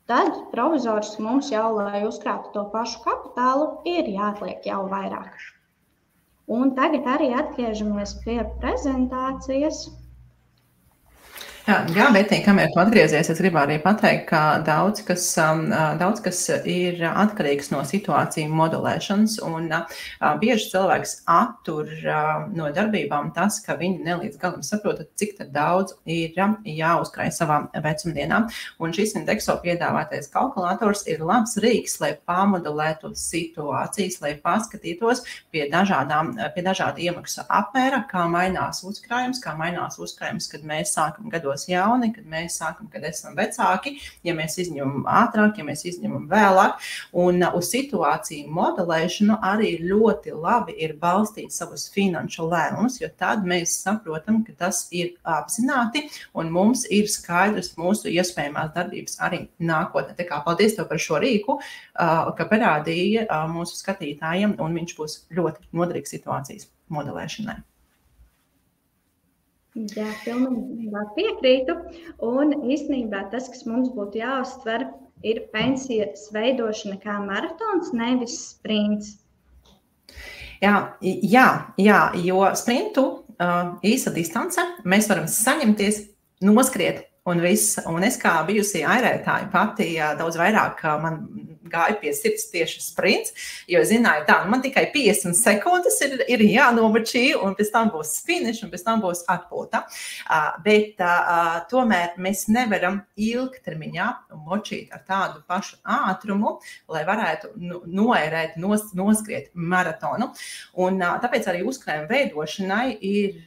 tad provizors mums jau, lai uzkrātu to pašu kapitālu, ir jāatliek jau vairāk. Un tagad arī atgriežamies pie prezentācijas. Jā, Betī, kamēr tu atgriezies, es gribu arī pateikt, ka daudz kas ir atkarīgs no situāciju modelēšanas, un bieži cilvēks attur no darbībām tas, ka viņi nelīdz galam saprota, cik daudz ir jāuzkrāj savām vecumdienām. Un šis Indexo piedāvātais kalkulators ir labs rīks, lai pamodelētu situācijas, lai paskatītos pie dažādu iemaksu apmēra, kā mainās uzkrājums, kad mēs sākam gados jauni, kad mēs sākam, kad esam vecāki, ja mēs izņemam ātrāk, ja mēs izņemam vēlāk. Un uz situāciju modelēšanu arī ļoti labi ir balstīt savus finanšu lēmumus, jo tad mēs saprotam, ka tas ir apzināti un mums ir skaidrs mūsu iespējamās darbības arī nākotnē. Tā kā paldies tev par šo rīku, ka parādīja mūsu skatītājiem, un viņš būs ļoti noderīgs situācijas modelēšanai. Jā, pilnībā piekrītu. Un īstenībā tas, kas mums būtu jāuztver, ir pensijas veidošana kā maratons, nevis sprints. Jā, jo sprintu īsa distance mēs varam saņemties, noskriet un viss. Un es kā bijusī airētāja pati daudz vairāk man gāja pie sirds tieši sprints, jo zināju tā, man tikai 50 sekundes ir jānomačī, un pēc tam būs finish, un pēc tam būs atpūta. Bet tomēr mēs nevaram ilgtermiņā močīt ar tādu pašu ātrumu, lai varētu noērēt, noskriet maratonu. Un tāpēc arī uzkrājuma veidošanai ir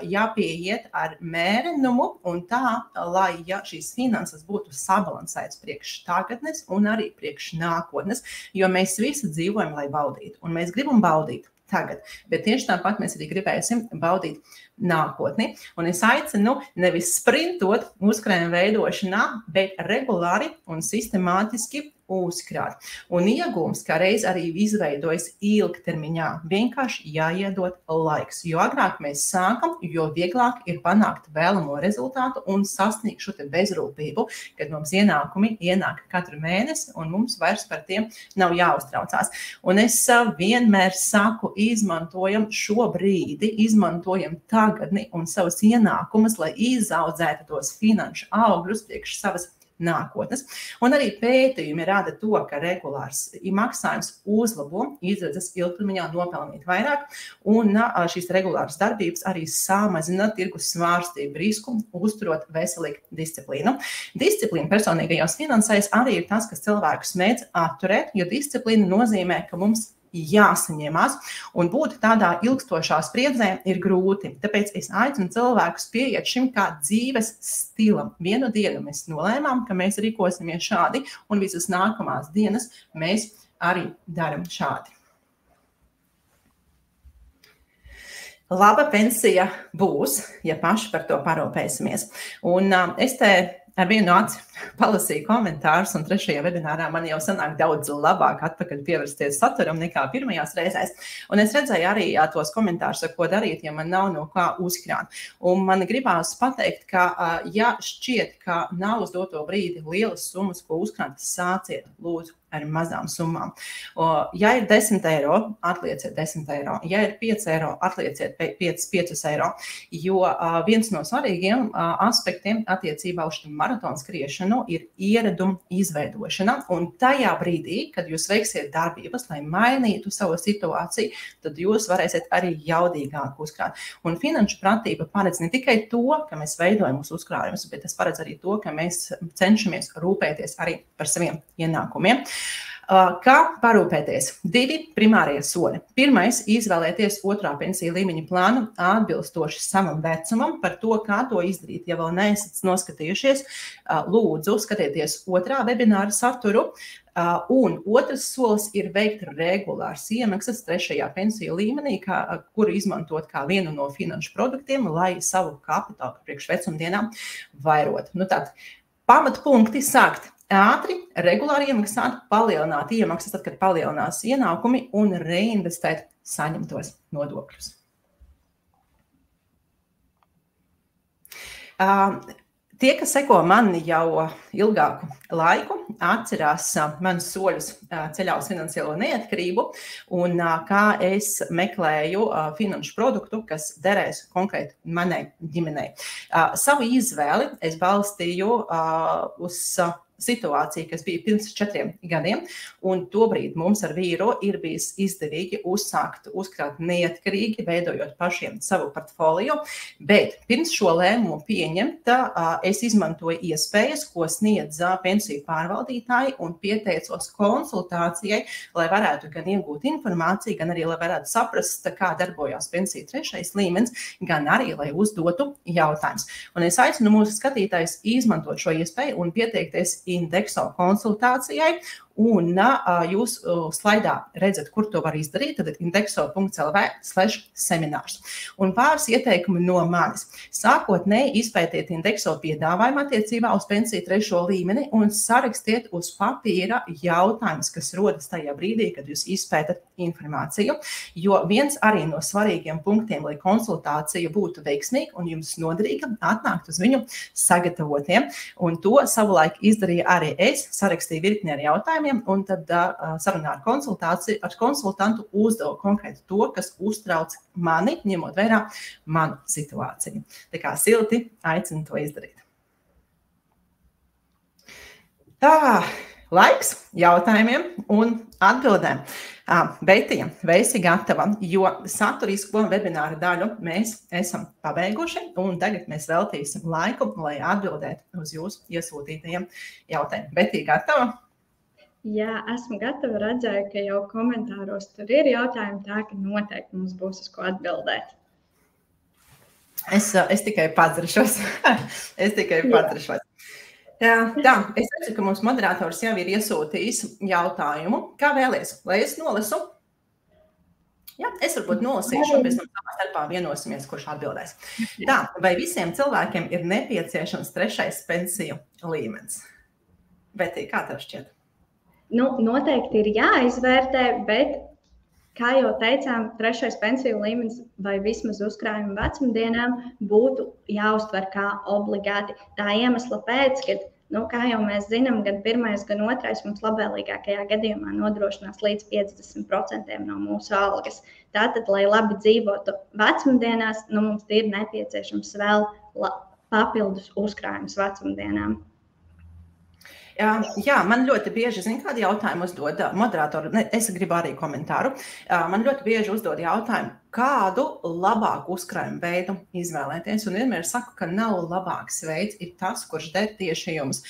jāpieiet ar mērenumu un tā, lai šīs finanses būtu sabalansētas priekš tagadnes un arī priekš nākotnes, jo mēs visi dzīvojam, lai baudītu, un mēs gribam baudīt tagad, bet tieši tāpat mēs arī gribēsim baudīt nākotni. Un es aicinu nevis sprintot uzkrājuma veidošanā, bet regulāri un sistemātiski uzkrāt. Un iegūms, kā reiz arī izveidojas ilgtermiņā, vienkārši jāiedod laiks. Jo agrāk mēs sākam, jo vieglāk ir panākt vēlamo rezultātu un sasniegt šo te bezrūpību, kad mums ienākumi ienāk katru mēnesi un mums vairs par tiem nav jāuztraucās. Un es vienmēr saku, izmantojam šo brīdi, izmantojam tagadni un savus ienākumus, lai izaudzētu tos finanšu augļus priekš savas nākotnes. Un arī pētījumi rāda to, ka regulārs maksājums uzlabo izredzes ilgtermiņā nopelnīt vairāk, un šīs regulāras darbības arī samazina tirgus svārstību risku, uzturot veselīgu disciplīnu. Disciplīna personīgajās finansēs arī ir tas, kas cilvēkus mēdz atturēt, jo disciplīna nozīmē, ka mums jāsaņemās, un būt tādā ilgstošā spriedzē ir grūti. Tāpēc es aicinu cilvēkus pieiet šim kā dzīves stilam. Vienu dienu mēs nolēmām, ka mēs rīkosimies šādi, un visas nākamās dienas mēs arī daram šādi. Laba pensija būs, ja paši par to parūpēsimies. Un es te ar vienu aci palasīju komentārus, un trešajā webinārā man jau sanāk daudz labāk atpakaļ pievērsties saturam nekā pirmajās reizēs. Un es redzēju arī tos komentārus, ar ko darīt, ja man nav no kā uzkrāt. Un man gribās pateikt, ka ja šķiet, ka nav uz doto brīdi lielas summas, ko uzkrāt, sāciet lūdzu ar mazām summām. Ja ir 10 eiro, atlieciet 10 eiro. Ja ir 5 eiro, atlieciet 5 eiro. Jo viens no svarīgiem aspektiem attiecībā uz maratonu skriešanu ir ieradumu izveidošana. Un tajā brīdī, kad jūs veiksiet darbības, lai mainītu savu situāciju, tad jūs varēsiet arī jaudīgāk uzkrāt. Un finanšu pratība paredz ne tikai to, ka mēs veidojam mūsu uzkrājumus, bet tas paredz arī to, ka mēs cenšamies rūpēties arī par saviem ienākumiem. Kā parūpēties? 2 primārie soļi. Pirmais – izvēlēties otrā pensiju līmeņa plānu atbilstoši savam vecumam. Par to, kā to izdarīt, ja vēl neesat noskatījušies, lūdzu skatieties otrā webināra saturu. Un otrs solis ir veikt regulāras iemaksas 3. pensiju līmenī, kuru izmantot kā vienu no finanšu produktiem, lai savu kapitālu priekš vecumdienām vairot. Tātad pamatpunkti sākt ātri, regulāri iemaksāt, palielināt iemaksas, tad, kad palielinās ienākumi un reinvestēt saņemtos nodokļus. Tie, kas seko mani jau ilgāku laiku, atcerās manus soļus ceļā uz finansiālo neatkarību un kā es meklēju finanšu produktu, kas derēs konkrēti manai ģimenei. Savu izvēli es balstīju uz situācija, kas bija pirms 4 gadiem, un tobrīd mums ar vīru ir bijis izdevīgi uzkrāt neatkarīgi, veidojot pašiem savu portfolio, bet pirms šo lēmumu pieņemt, es izmantoju iespējas, ko sniedz pensiju pārvaldītāji un pieteicos konsultācijai, lai varētu gan iegūt informāciju, gan arī, lai varētu saprast, kā darbojās pensiju 3. līmenis, gan arī, lai uzdotu jautājumus. Un es aicinu mūsu skatītājus izmantot šo iespēju un pieteikties Indexo konsultācijai, un jūs slaidā redzat, kur to var izdarīt, tad indexo.lv/seminārs. Un pāris ieteikumi no manis. Sākotnēji izpētiet Indexo piedāvājumu attiecībā uz pensiju 3. līmeni un sarakstiet uz papīra jautājumus, kas rodas tajā brīdī, kad jūs izpētat informāciju, jo viens arī no svarīgiem punktiem, lai konsultācija būtu veiksmīga un jums noderīga, atnākt uz viņu sagatavotiem, un to savulaik izdarīja arī es, sarakstīju virkni ar jautājumiem, un tad sarunā ar konsultantu uzdevu konkrēti to, kas uztrauc mani, ņemot vērā manu situāciju. Tā kā silti aicinu to izdarīt. Laiks jautājumiem un atbildēm. Betija, vai esi gatava, jo saturisko webināra daļu mēs esam pabeiguši, un tagad mēs veltīsim laiku, lai atbildētu uz jūsu iesūtītajiem jautājumiem. Betija, gatava? Jā, esmu gatava, redzēju, ka jau komentāros tur ir jautājumi, tā ka noteikti mums būs uz ko atbildēt. Es tikai padaršos. Tā, es redzu, ka mums moderators jau ir iesūtījis jautājumu. Kā vēlies, lai es nolasu? Jā, es varbūt nolasīšu, un pēc tam savā starpā vienosimies, kurš atbildēs. Tā, vai visiem cilvēkiem ir nepieciešams 3. pensiju līmenis? Betī, kā tev šķiet? Noteikti ir jāizvērtē, bet, kā jau teicām, 3. pensiju līmenis vai vismaz uzkrājuma vecumdienām būtu jāuztver kā obligāti. Tā iemesla pēc, ka, kā jau mēs zinām, gan 1, gan 2 mums labvēlīgākajā gadījumā nodrošinās līdz 50% no mūsu algas. Tātad, lai labi dzīvotu vecumdienās, mums ir nepieciešams vēl papildus uzkrājums vecumdienām. Jā, man ļoti bieži, kādi jautājumi uzdod moderatori, es gribu arī komentāru, man ļoti bieži uzdod jautājumu, kādu labāku uzkrājumu veidu izvēlēties, un vienmēr saku, ka nav labāks veids, ir tas, kurš der tieši jums.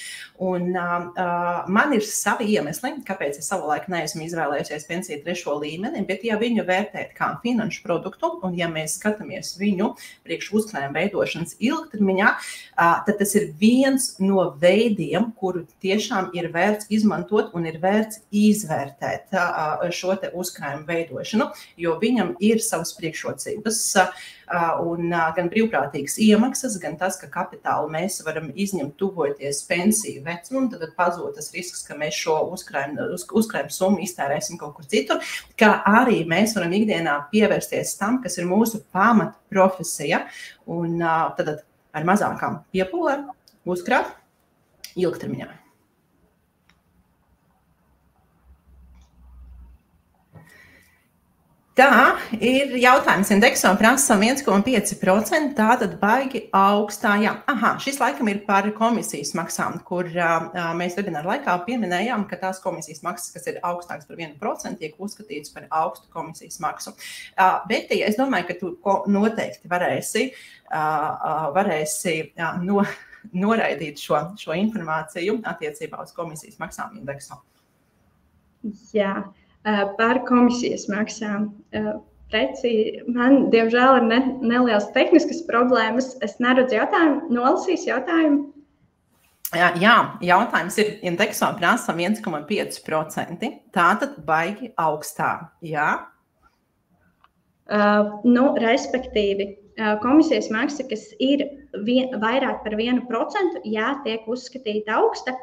Un man ir savi iemesli, kāpēc es savulaik neesmu izvēlējusies pensiju 3. līmeni, bet ja viņu vērtēt kā finanšu produktu, un ja mēs skatāmies viņu priekš uzkrājuma veidošanas ilgtermiņā, tad tas ir viens no veidiem, kuru tiešām ir vērts izmantot un ir vērts izvērtēt šo te uzkrājumu veidošanu, jo viņam ir savas priekšrocības un gan brīvprātīgas iemaksas, gan tas, ka kapitālu mēs varam izņemt tuvojoties pensiju vecumam, tad pazūd tas risks, ka mēs šo uzkrājumu summu iztērēsim kaut kur citur, kā arī mēs varam ikdienā pievērsties tam, kas ir mūsu pamat profesija, un tad ar mazākām piepūlēm uzkrāt ilgtermiņā. Tā ir jautājums. Indexo prasa 1,5%, tātad baigi augstā. Šis laikam ir par komisijas maksām, kur mēs webināru laikā pieminējām, ka tās komisijas maksas, kas ir augstāks par 1%, tiek uzskatīts par augstu komisijas maksu. Bet es domāju, ka tu noteikti varēsi noraidīt šo informāciju attiecībā uz komisijas maksām Indexo. Jā, par komisijas maksām. Man, diemžēl, ir nelielas tehniskas problēmas. Es neredzu jautājumu, nolasīšu jautājumu. Jā, jautājums ir, Indexo prasa 1,5%. Tātad baigi augstā, jā? Respektīvi, komisijas maksa, kas ir vairāk par 1%, jā, tiek uzskatīta augsta.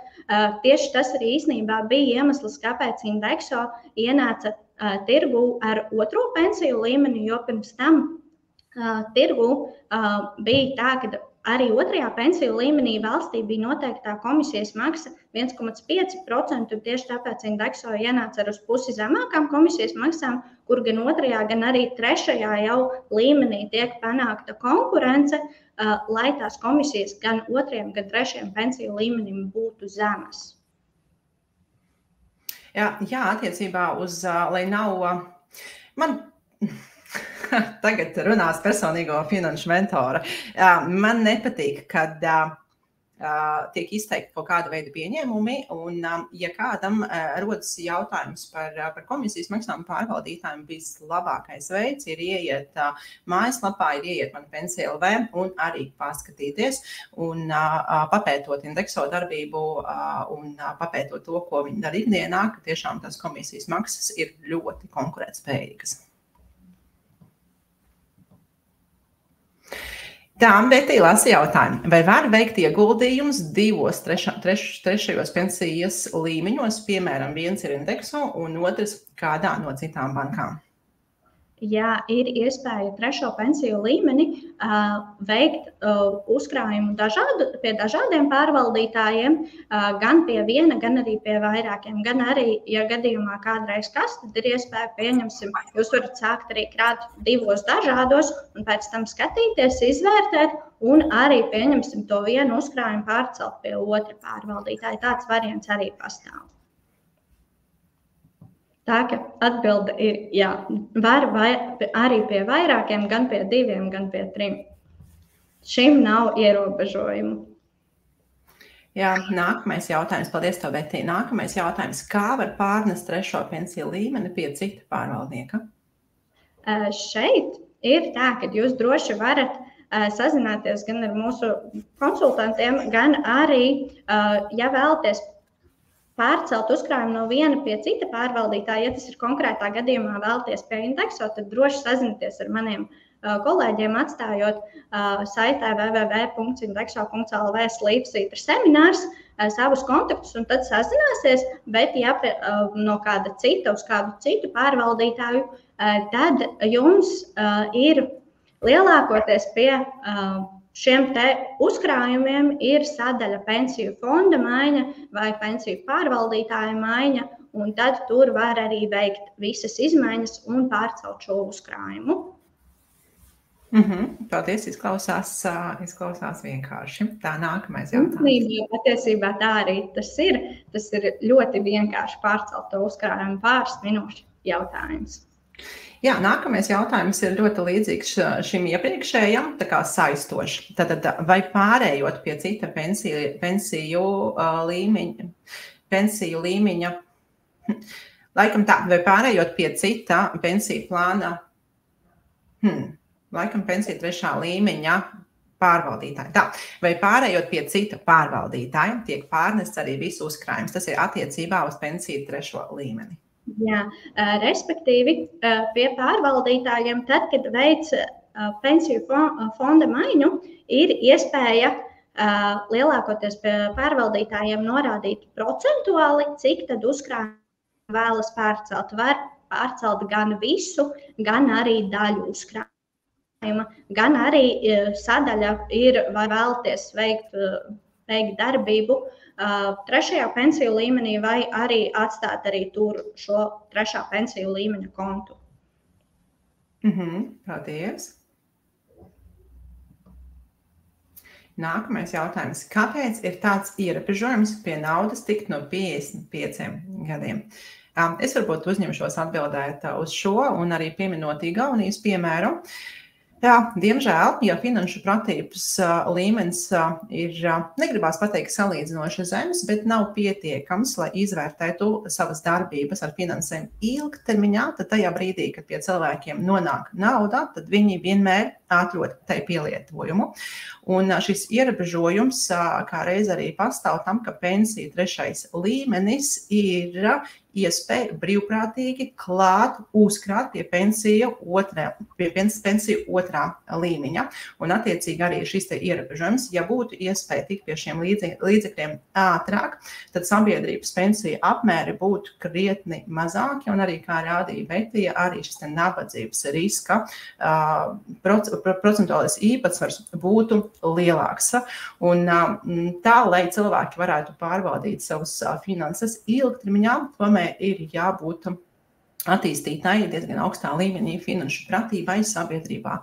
Tieši tas arī īstenībā bija iemesls, kāpēc Indexo ienāca tirgu ar otro pensiju līmeni, jo pirms tam tirgu bija tā, ka arī otrajā pensiju līmenī valstī bija noteiktā komisijas maksa 1,5%, un tieši tāpēc Indexo ienāca ar uz pusi zemākām komisijas maksām, kur gan otrajā, gan arī trešajā jau līmenī tiek panākta konkurence, lai tās komisijas gan otrajam, gan trešajam pensiju līmenim būtu zemas. Jā, attiecībā uz, lai nav, man tagad runās personīgo finanšu mentora. Man nepatīk, kad tiek izteikti kaut kāda veida pieņēmumi, un ja kādam rodas jautājums par komisijas maksām pārvaldītājiem, vislabākais veids ir ieiet mājaslapā, ir ieiet man Pensija LV un arī paskatīties un papētot Indexo darbību un papētot to, ko viņi dara ikdienā, ka tiešām tās komisijas maksas ir ļoti konkurētspējīgas. Tā, Betī lasa jautājumu. Vai var veikt ieguldījumus divos trešajos pensijas līmeņos, piemēram, viens ir Indexo un otrs kādā no citām bankām? Jā, ir iespēja trešo pensiju līmeni veikt uzkrājumu pie dažādiem pārvaldītājiem, gan pie viena, gan arī pie vairākiem. Gan arī, ja gadījumā kādreiz kas, tad ir iespēja, pieņemsim, jūs varat sākt arī krāt divos dažādos un pēc tam skatīties, izvērtēt un arī, pieņemsim, to vienu uzkrājumu pārcelt pie otra pārvaldītāja. Tāds variants arī pastāv. Tā ka atbilde ir jā, var arī pie vairākiem, gan pie diviem, gan pie trim. Šim nav ierobežojumu. Jā, nākamais jautājums. Paldies tev, Betī. Nākamais jautājums. Kā var pārnest trešo pensiju līmeni pie cita pārvaldnieka? Šeit ir tā, ka jūs droši varat sazināties gan ar mūsu konsultantiem, gan arī, ja vēlaties pārcelt uzkrājumu no viena pie cita pārvaldītāja, ja tas ir konkrētā gadījumā vēlaties pie Indexo, tad droši sazinieties ar maniem kolēģiem, atstājot saitē www.indexo.lv/seminārs savus kontaktus, un tad sazināsies, bet ja no kāda cita uz kādu citu pārvaldītāju, tad jums ir lielākoties pie šiem te uzkrājumiem ir sadaļa pensiju fonda maiņa vai pensiju pārvaldītāja maiņa, un tad tur var arī veikt visas izmaiņas un pārcelt šo uzkrājumu. Paldies, izklausās vienkārši. Tā nākamais jautājums. Patiesībā tā arī tas ir. Tas ir ļoti vienkārši pārcelt to uzkrājumu pāris minūšu jautājums. Jā, nākamais jautājums ir ļoti līdzīgs šim iepriekšējam, tā kā saistoši. Tātad, vai pārējot pie cita pensiju līmeņa, laikam tā, vai pārējot pie cita pensiju plāna, laikam pensija trešā līmeņa pārvaldītāja. Tā, vai pārējot pie cita pārvaldītāja, tiek pārnests arī visu uzkrājums. Tas ir attiecībā uz pensiju trešo līmeni. Jā, respektīvi pie pārvaldītājiem, tad, kad veic pensiju fonda maiņu, ir iespēja lielākoties pie pārvaldītājiem norādīt procentuāli, cik tad uzkrājumu vēlas pārcelt. Var pārcelt gan visu, gan arī daļu uzkrājuma, gan arī sadaļa ir, vai vēlaties veikt darbību trešajā pensiju līmenī vai arī atstāt arī tur šo trešā pensiju līmeņa kontu. Paldies. Nākamais jautājums. Kāpēc ir tāds ierobežojums pie naudas tikt no 55 gadiem? Es varbūt uzņemšos atbildēt uz šo un arī pieminot Igaunijas piemēru. Jā, diemžēl, ja finanšu pratības līmenis ir, negribās pateikt, salīdzinoši zems, bet nav pietiekams, lai izvērtētu savas darbības ar finansēm ilgtermiņā, tad tajā brīdī, kad pie cilvēkiem nonāk nauda, tad viņi vienmēr atrod tai pielietojumu. Un šis ierobežojums kā reiz arī pastāv tam, ka pensija 3. līmenis ir iespēja brīvprātīgi klāt uzkrāt pie pensiju 2. līmeņa. Un attiecīgi arī šis te ierobežojums, ja būtu iespēja tikt pie šiem līdzekļiem ātrāk, tad sabiedrības pensija apmēri būtu krietni mazāki, un arī, kā rādīja Betija, arī šis te nabadzības riska procentuālais īpatsvars būtu lielāks. Un tā, lai cilvēki varētu pārvaldīt savus finanses ilgtermiņā, tomēr ir jābūt attīstītāji diezgan augstā līmenī finanšu pratībai sabiedrībā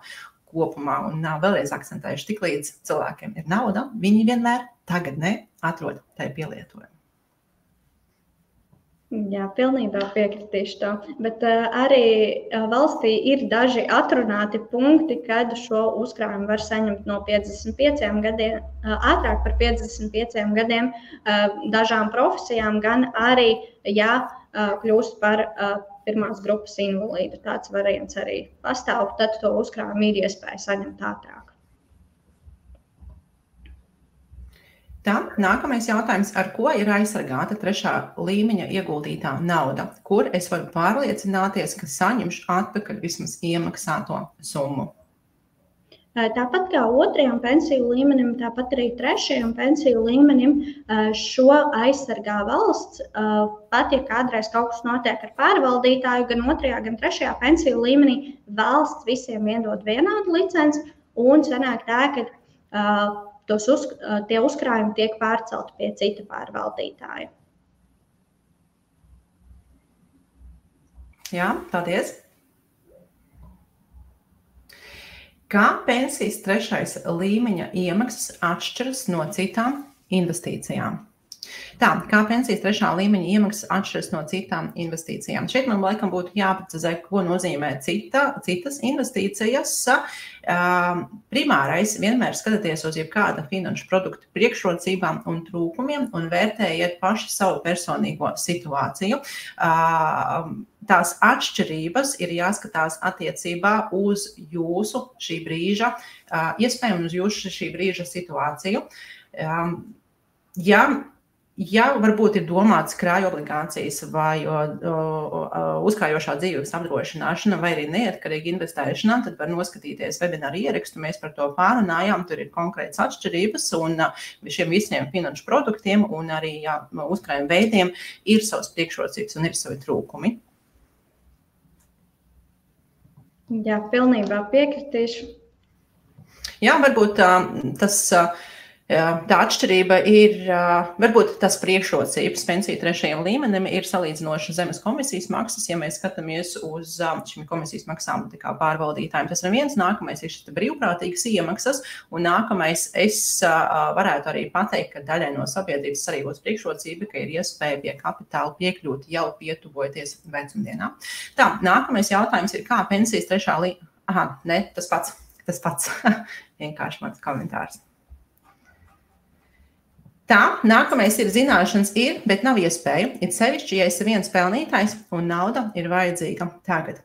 kopumā. Un vēlreiz akcentējuši, tik līdz cilvēkiem ir nauda, viņi vienmēr tagadnē atrod tai pielietojumu. Jā, pilnībā piekritīšu to, bet arī valstī ir daži atrunāti punkti, kad šo uzkrājumu var saņemt no 55 gadiem, ātrāk par 55 gadiem dažām profesijām, gan arī, ja kļūst par pirmās grupas invalīdu. Tāds variants arī pastāv, tad to uzkrājumu ir iespēja saņemt ātrāk. Tā, nākamais jautājums, ar ko ir aizsargāta 3. līmeņa ieguldītā nauda, kur es varu pārliecināties, ka saņemšu atpakaļ vismaz iemaksāto summu? Tāpat kā 2. pensiju līmenim, tāpat arī 3. pensiju līmenim šo aizsargā valsts. Pat, ja kādreiz kaut kas notiek ar pārvaldītāju, gan 2. gan 3. pensiju līmenī valsts visiem iedod vienādu licenci, un sanāk tā, ka tie uzkrājumi tiek pārcelti pie cita pārvaldītāja. Jā, paldies. Kā pensijas 3. līmeņa iemaksas atšķiras no citām investīcijām? Tā, kā pensijas 3. līmeņa iemaksas atšķiras no citām investīcijām? Šeit man laikam būtu jāprecizē, ko nozīmē citas investīcijas. Primārais vienmēr skatāties uz jebkāda finanšu produkta priekšrocībām un trūkumiem un vērtējiet paši savu personīgo situāciju. Tās atšķirības ir jāskatās attiecībā uz jūsu šī brīža iespēju un uz jūsu šī brīža situāciju. Ja varbūt ir domāts krāju obligācijas vai uzkrājošā dzīves apdrošināšana vai arī neatkarīga investēšana, tad var noskatīties webināru ierakstu, mēs par to pārunājām, tur ir konkrētas atšķirības un šiem visiem finanšu produktiem un arī uzkrājuma veidiem ir savas priekšrocības un ir savi trūkumi. Jā, pilnībā piekritīšu. Jā, varbūt tā atšķirība ir, varbūt tas priekšrocības pensiju 3. līmenim ir salīdzinoši zemes komisijas maksas, ja mēs skatāmies uz šīm komisijas maksām tā kā pārvaldītājiem. Tas ir viens, nākamais ir šis brīvprātīgas iemaksas, un nākamais es varētu arī pateikt, ka daļai no sabiedrības arī būs priekšrocība, ka ir iespēja pie kapitāla piekļūt jau pietuvojoties vecumdienā. Tā, nākamais jautājums ir, kā pensijas 3. līmenī... Aha, ne, tas pats. Vienkārši mans komentārs. Tā, nākamais ir zināšanas ir, bet nav iespēja. Ir sevišķi, ja esi viens pelnītājs un nauda ir vajadzīga tagad.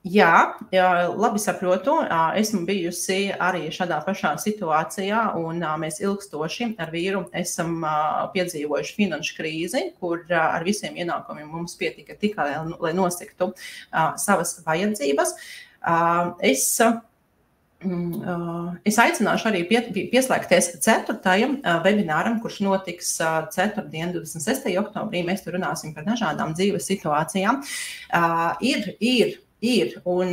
Jā, labi saprotu, esmu bijusi arī šādā pašā situācijā un mēs ilgstoši ar vīru esam piedzīvojuši finanšu krīzi, kur ar visiem ienākumiem mums pietika tikai, lai nosektu savas vajadzības. Es aicināšu arī pieslēgties 4. webināram, kurš notiks 4. 26. oktobrī. Mēs tur runāsim par dažādām dzīves situācijām. Un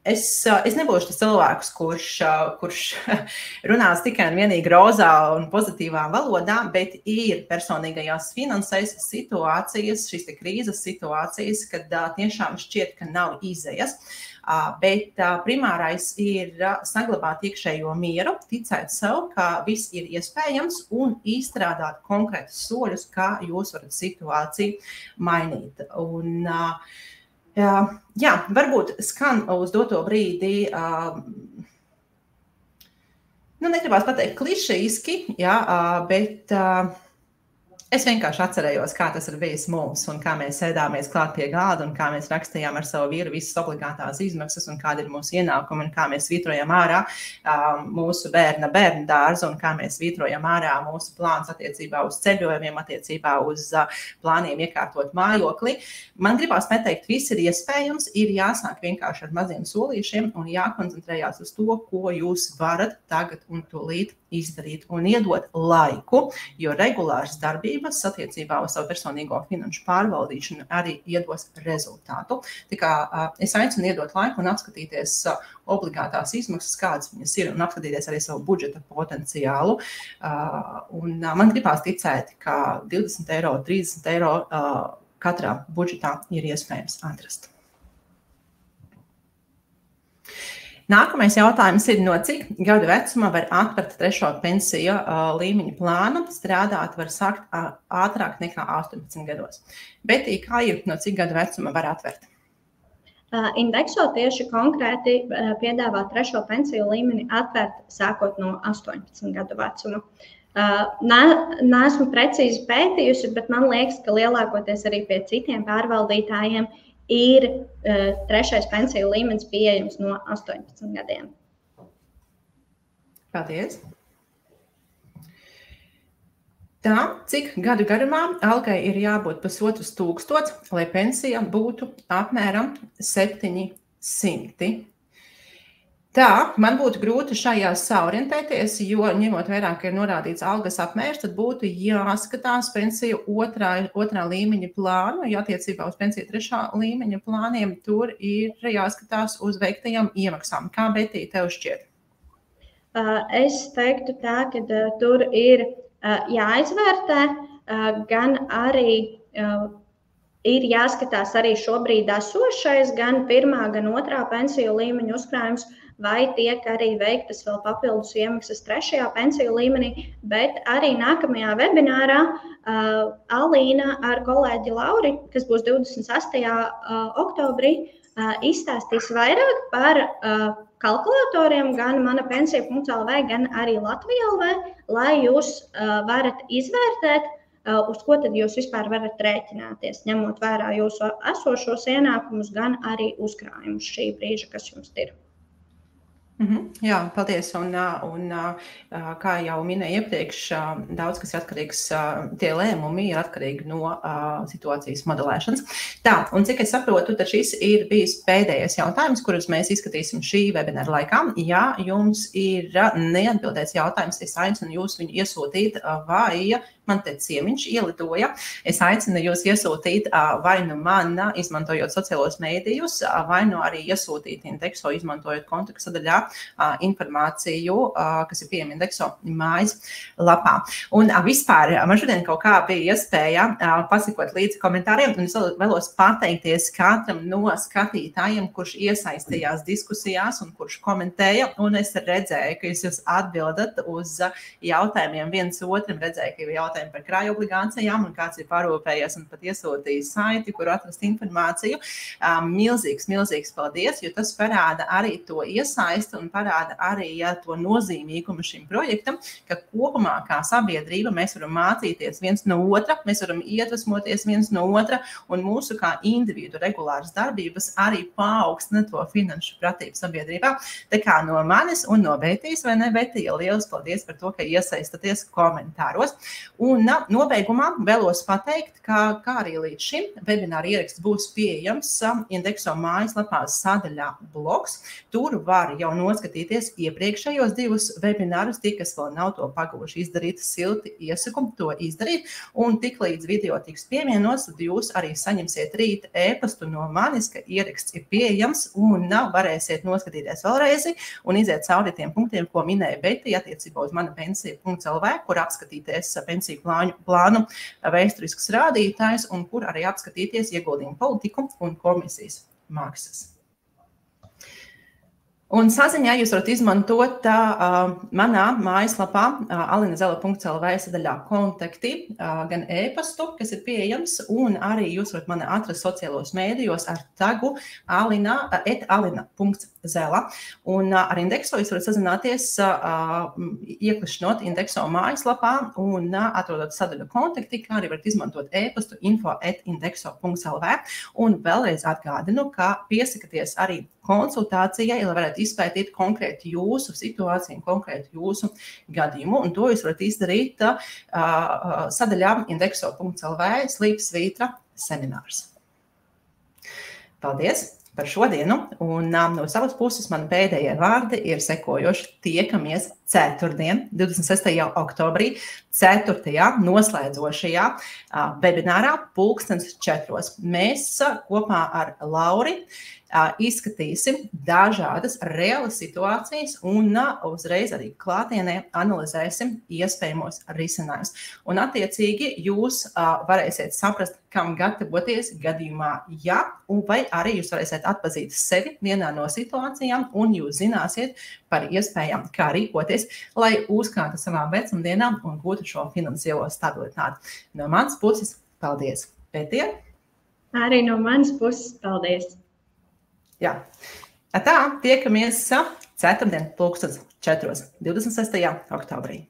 es nebūšu tas cilvēks, kurš runās tikai un vienīgi rozā un pozitīvā valodā, bet ir personīgajās finansēs situācijas, šīs te krīzes situācijas, kad tiešām šķiet, ka nav izejas. Bet primārais ir saglabāt iekšējo mieru, ticēt sev, ka viss ir iespējams un izstrādāt konkrētus soļus, kā jūs varat situāciju mainīt. Un Jā, varbūt skan uz doto brīdi, negribās pateikt klišejiski, bet es vienkārši atcerējos, kā tas ir bijis mums un kā mēs sēdāmies klāt pie gāda un kā mēs rakstījām ar savu vīru visas obligātās izmaksas un kāda ir mūsu ienākuma un kā mēs svītrojam ārā mūsu bērna dārzu un kā mēs svītrojam ārā mūsu plāns attiecībā uz ceļojumiem, attiecībā uz plāniem iekārtot mājokli. Man gribās pateikt, viss ir iespējams, ir jāsāk vienkārši ar maziem solīšiem un jākoncentrējās uz to, ko jūs varat tagad un tūlīt izdarīt un iedot laiku, jo regulāras darbības attiecībā uz savu personīgo finanšu pārvaldīšanu arī iedos rezultātu. Tā kā es aicinu iedot laiku un apskatīties obligātās izmaksas, kādas viņas ir, un apskatīties arī savu budžeta potenciālu. Un man gribās ticēt, ka 20 eiro, 30 eiro katrā budžetā ir iespējams atrast. Nākamais jautājums ir, no cik gadu vecuma var atvērt trešo pensiju līmeņa plānu? Strādāt var sākt ātrāk nekā 18 gados. Betī, kā ir, no cik gadu vecuma var atvērt? Indekso tieši konkrēti piedāvā trešo pensiju līmeni atvērt sākot no 18 gadu vecuma. Neesmu precīzi pētījusi, bet man liekas, ka lielākoties arī pie citiem pārvaldītājiem ir trešais pensiju līmenis pieejams no 18 gadiem. Paldies! Tā, cik gadu garumā algai ir jābūt 1500, lai pensija būtu apmēram 700? Tā, man būtu grūti šajā saorientēties, jo ņemot vērā, ka ir norādīts algas apmērs, tad būtu jāskatās pensiju otrā līmeņa plānu, jo attiecībā uz pensiju trešā līmeņa plāniem tur ir jāskatās uz veiktajām iemaksām. Kā, Betī, tev šķiet? Es teiktu tā, ka tur ir jāizvērtē, gan arī ir jāskatās arī šobrīd esošais, gan pirmā, gan otrā pensiju līmeņa uzkrājums, vai tiek arī veiktas vēl papildus iemaksas trešajā pensiju līmenī, bet arī nākamajā webinārā Alīna ar kolēģi Lauri, kas būs 28. oktobrī, izstāstīs vairāk par kalkulatoriem gan manapensija.lv, gan arī Latvija.lv, lai jūs varat izvērtēt, uz ko tad jūs vispār varat rēķināties, ņemot vērā jūsu esošos ienākumus, gan arī uzkrājumus šī brīža, kas jums ir. Jā, paldies. Un kā jau minēju iepriekš, daudz kas ir atkarīgs, tie lēmumi ir atkarīgi no situācijas modelēšanas. Tā, un cik es saprotu, tad šis ir bijis pēdējais jautājums, kurus mēs izskatīsim šī webināra laikā. Ja jums ir neatbildēts jautājums, es aicinu jūs viņu iesūtīt, vai man te ciemiņš ielidoja. Es aicinu jūs iesūtīt vai nu man, izmantojot sociālos mēdījus, vai nu arī iesūtīt Indekso, izmantojot kontaktu sadaļā informāciju, kas ir pieejama Indekso mājas lapā. Un vispār man šodien kaut kā bija iespēja pasekot līdzi komentāriem, un es vēlos pateikties katram no skatītājiem, kurš iesaistījās diskusijās un kurš komentēja, un es redzēju, ka jūs atbildat uz jautājumiem viens otram, redzēju, ka ir jautājumi par krāju obligācijām un kāds ir parūpējies un pat iesūtījis saiti, kur atrast informāciju. Milzīgs paldies, jo tas parāda arī to iesaisti un parāda arī to nozīmīgumu šim projektam, ka kopumā kā sabiedrība mēs varam mācīties viens no otra, mēs varam iedvesmoties viens no otra un mūsu kā individu regulāras darbības arī paaugstina to finanšu pratību sabiedrībā. Tā kā no manis un no Betijas, vai ne, Betija, liels paldies par to, ka iesaistaties komentāros. Un nobeigumā vēlos pateikt, ka kā arī līdz šim webināra ieraksts būs pieejams Indekso mājaslapā sadaļā blogs. Tur var jau noskatīties iepriekšējos 2 webinārus, tie, kas vēl nav to paguvuši izdarīt, silti iesaku to izdarīt. Un tik līdz video tiks pievienots, tad jūs arī saņemsiet rīt e-pastu no manis, ka ieraksts ir pieejams un varēsiet noskatīties vēlreizi un iziet cauri tiem punktiem, ko minēja Betija attiecībā uz manapensija.lv, kur apskatīties pensiju plānu vēsturisks rādītājs un kur arī apskatīties ieguldījumu politiku un komisijas maksas. Un saziņā jūs varat izmantot manā mājaslapā alinazela.lv sadaļā kontakti, gan e-pastu, kas ir pieejams, un arī jūs varat mani atrast sociālos mēdījos ar tagu alina.zela. Un ar Indexo jūs varat sazināties, ieklišanot Indexo mājaslapā un atrodot sadaļu kontakti, kā arī varat izmantot e-pastu info@indexo.lv. Un vēlreiz atgādinu, ka piesakaties arī konsultācijai, lai varētu izpētīt konkrēti jūsu situāciju, konkrēti jūsu gadījumu, un to jūs varat izdarīt sadaļā indexo.lv/svītra seminārs. Paldies par šodienu, un no savas puses man pēdējie vārdi ir sekojoši. Tiekamies ceturtdien, 26. oktobrī, 4. noslēdzošajā webinārā 4:00. Mēs kopā ar Lauri izskatīsim dažādas reālas situācijas un uzreiz arī klātienē analizēsim iespējamos risinājumus. Un attiecīgi jūs varēsiet saprast, kam gatavoties gadījumā, ja, vai arī jūs varēsiet atpazīt sevi vienā no situācijām un jūs zināsiet par iespējām, kā rīkoties, lai uzkrātu savām vecumdienām un gūtu šo finansiālo stabilitāti. No manas puses, paldies. Pētie? Arī no manas puses, paldies. Jā. Tā, tiekamies ceturtdien 4:00, 26. oktobrī.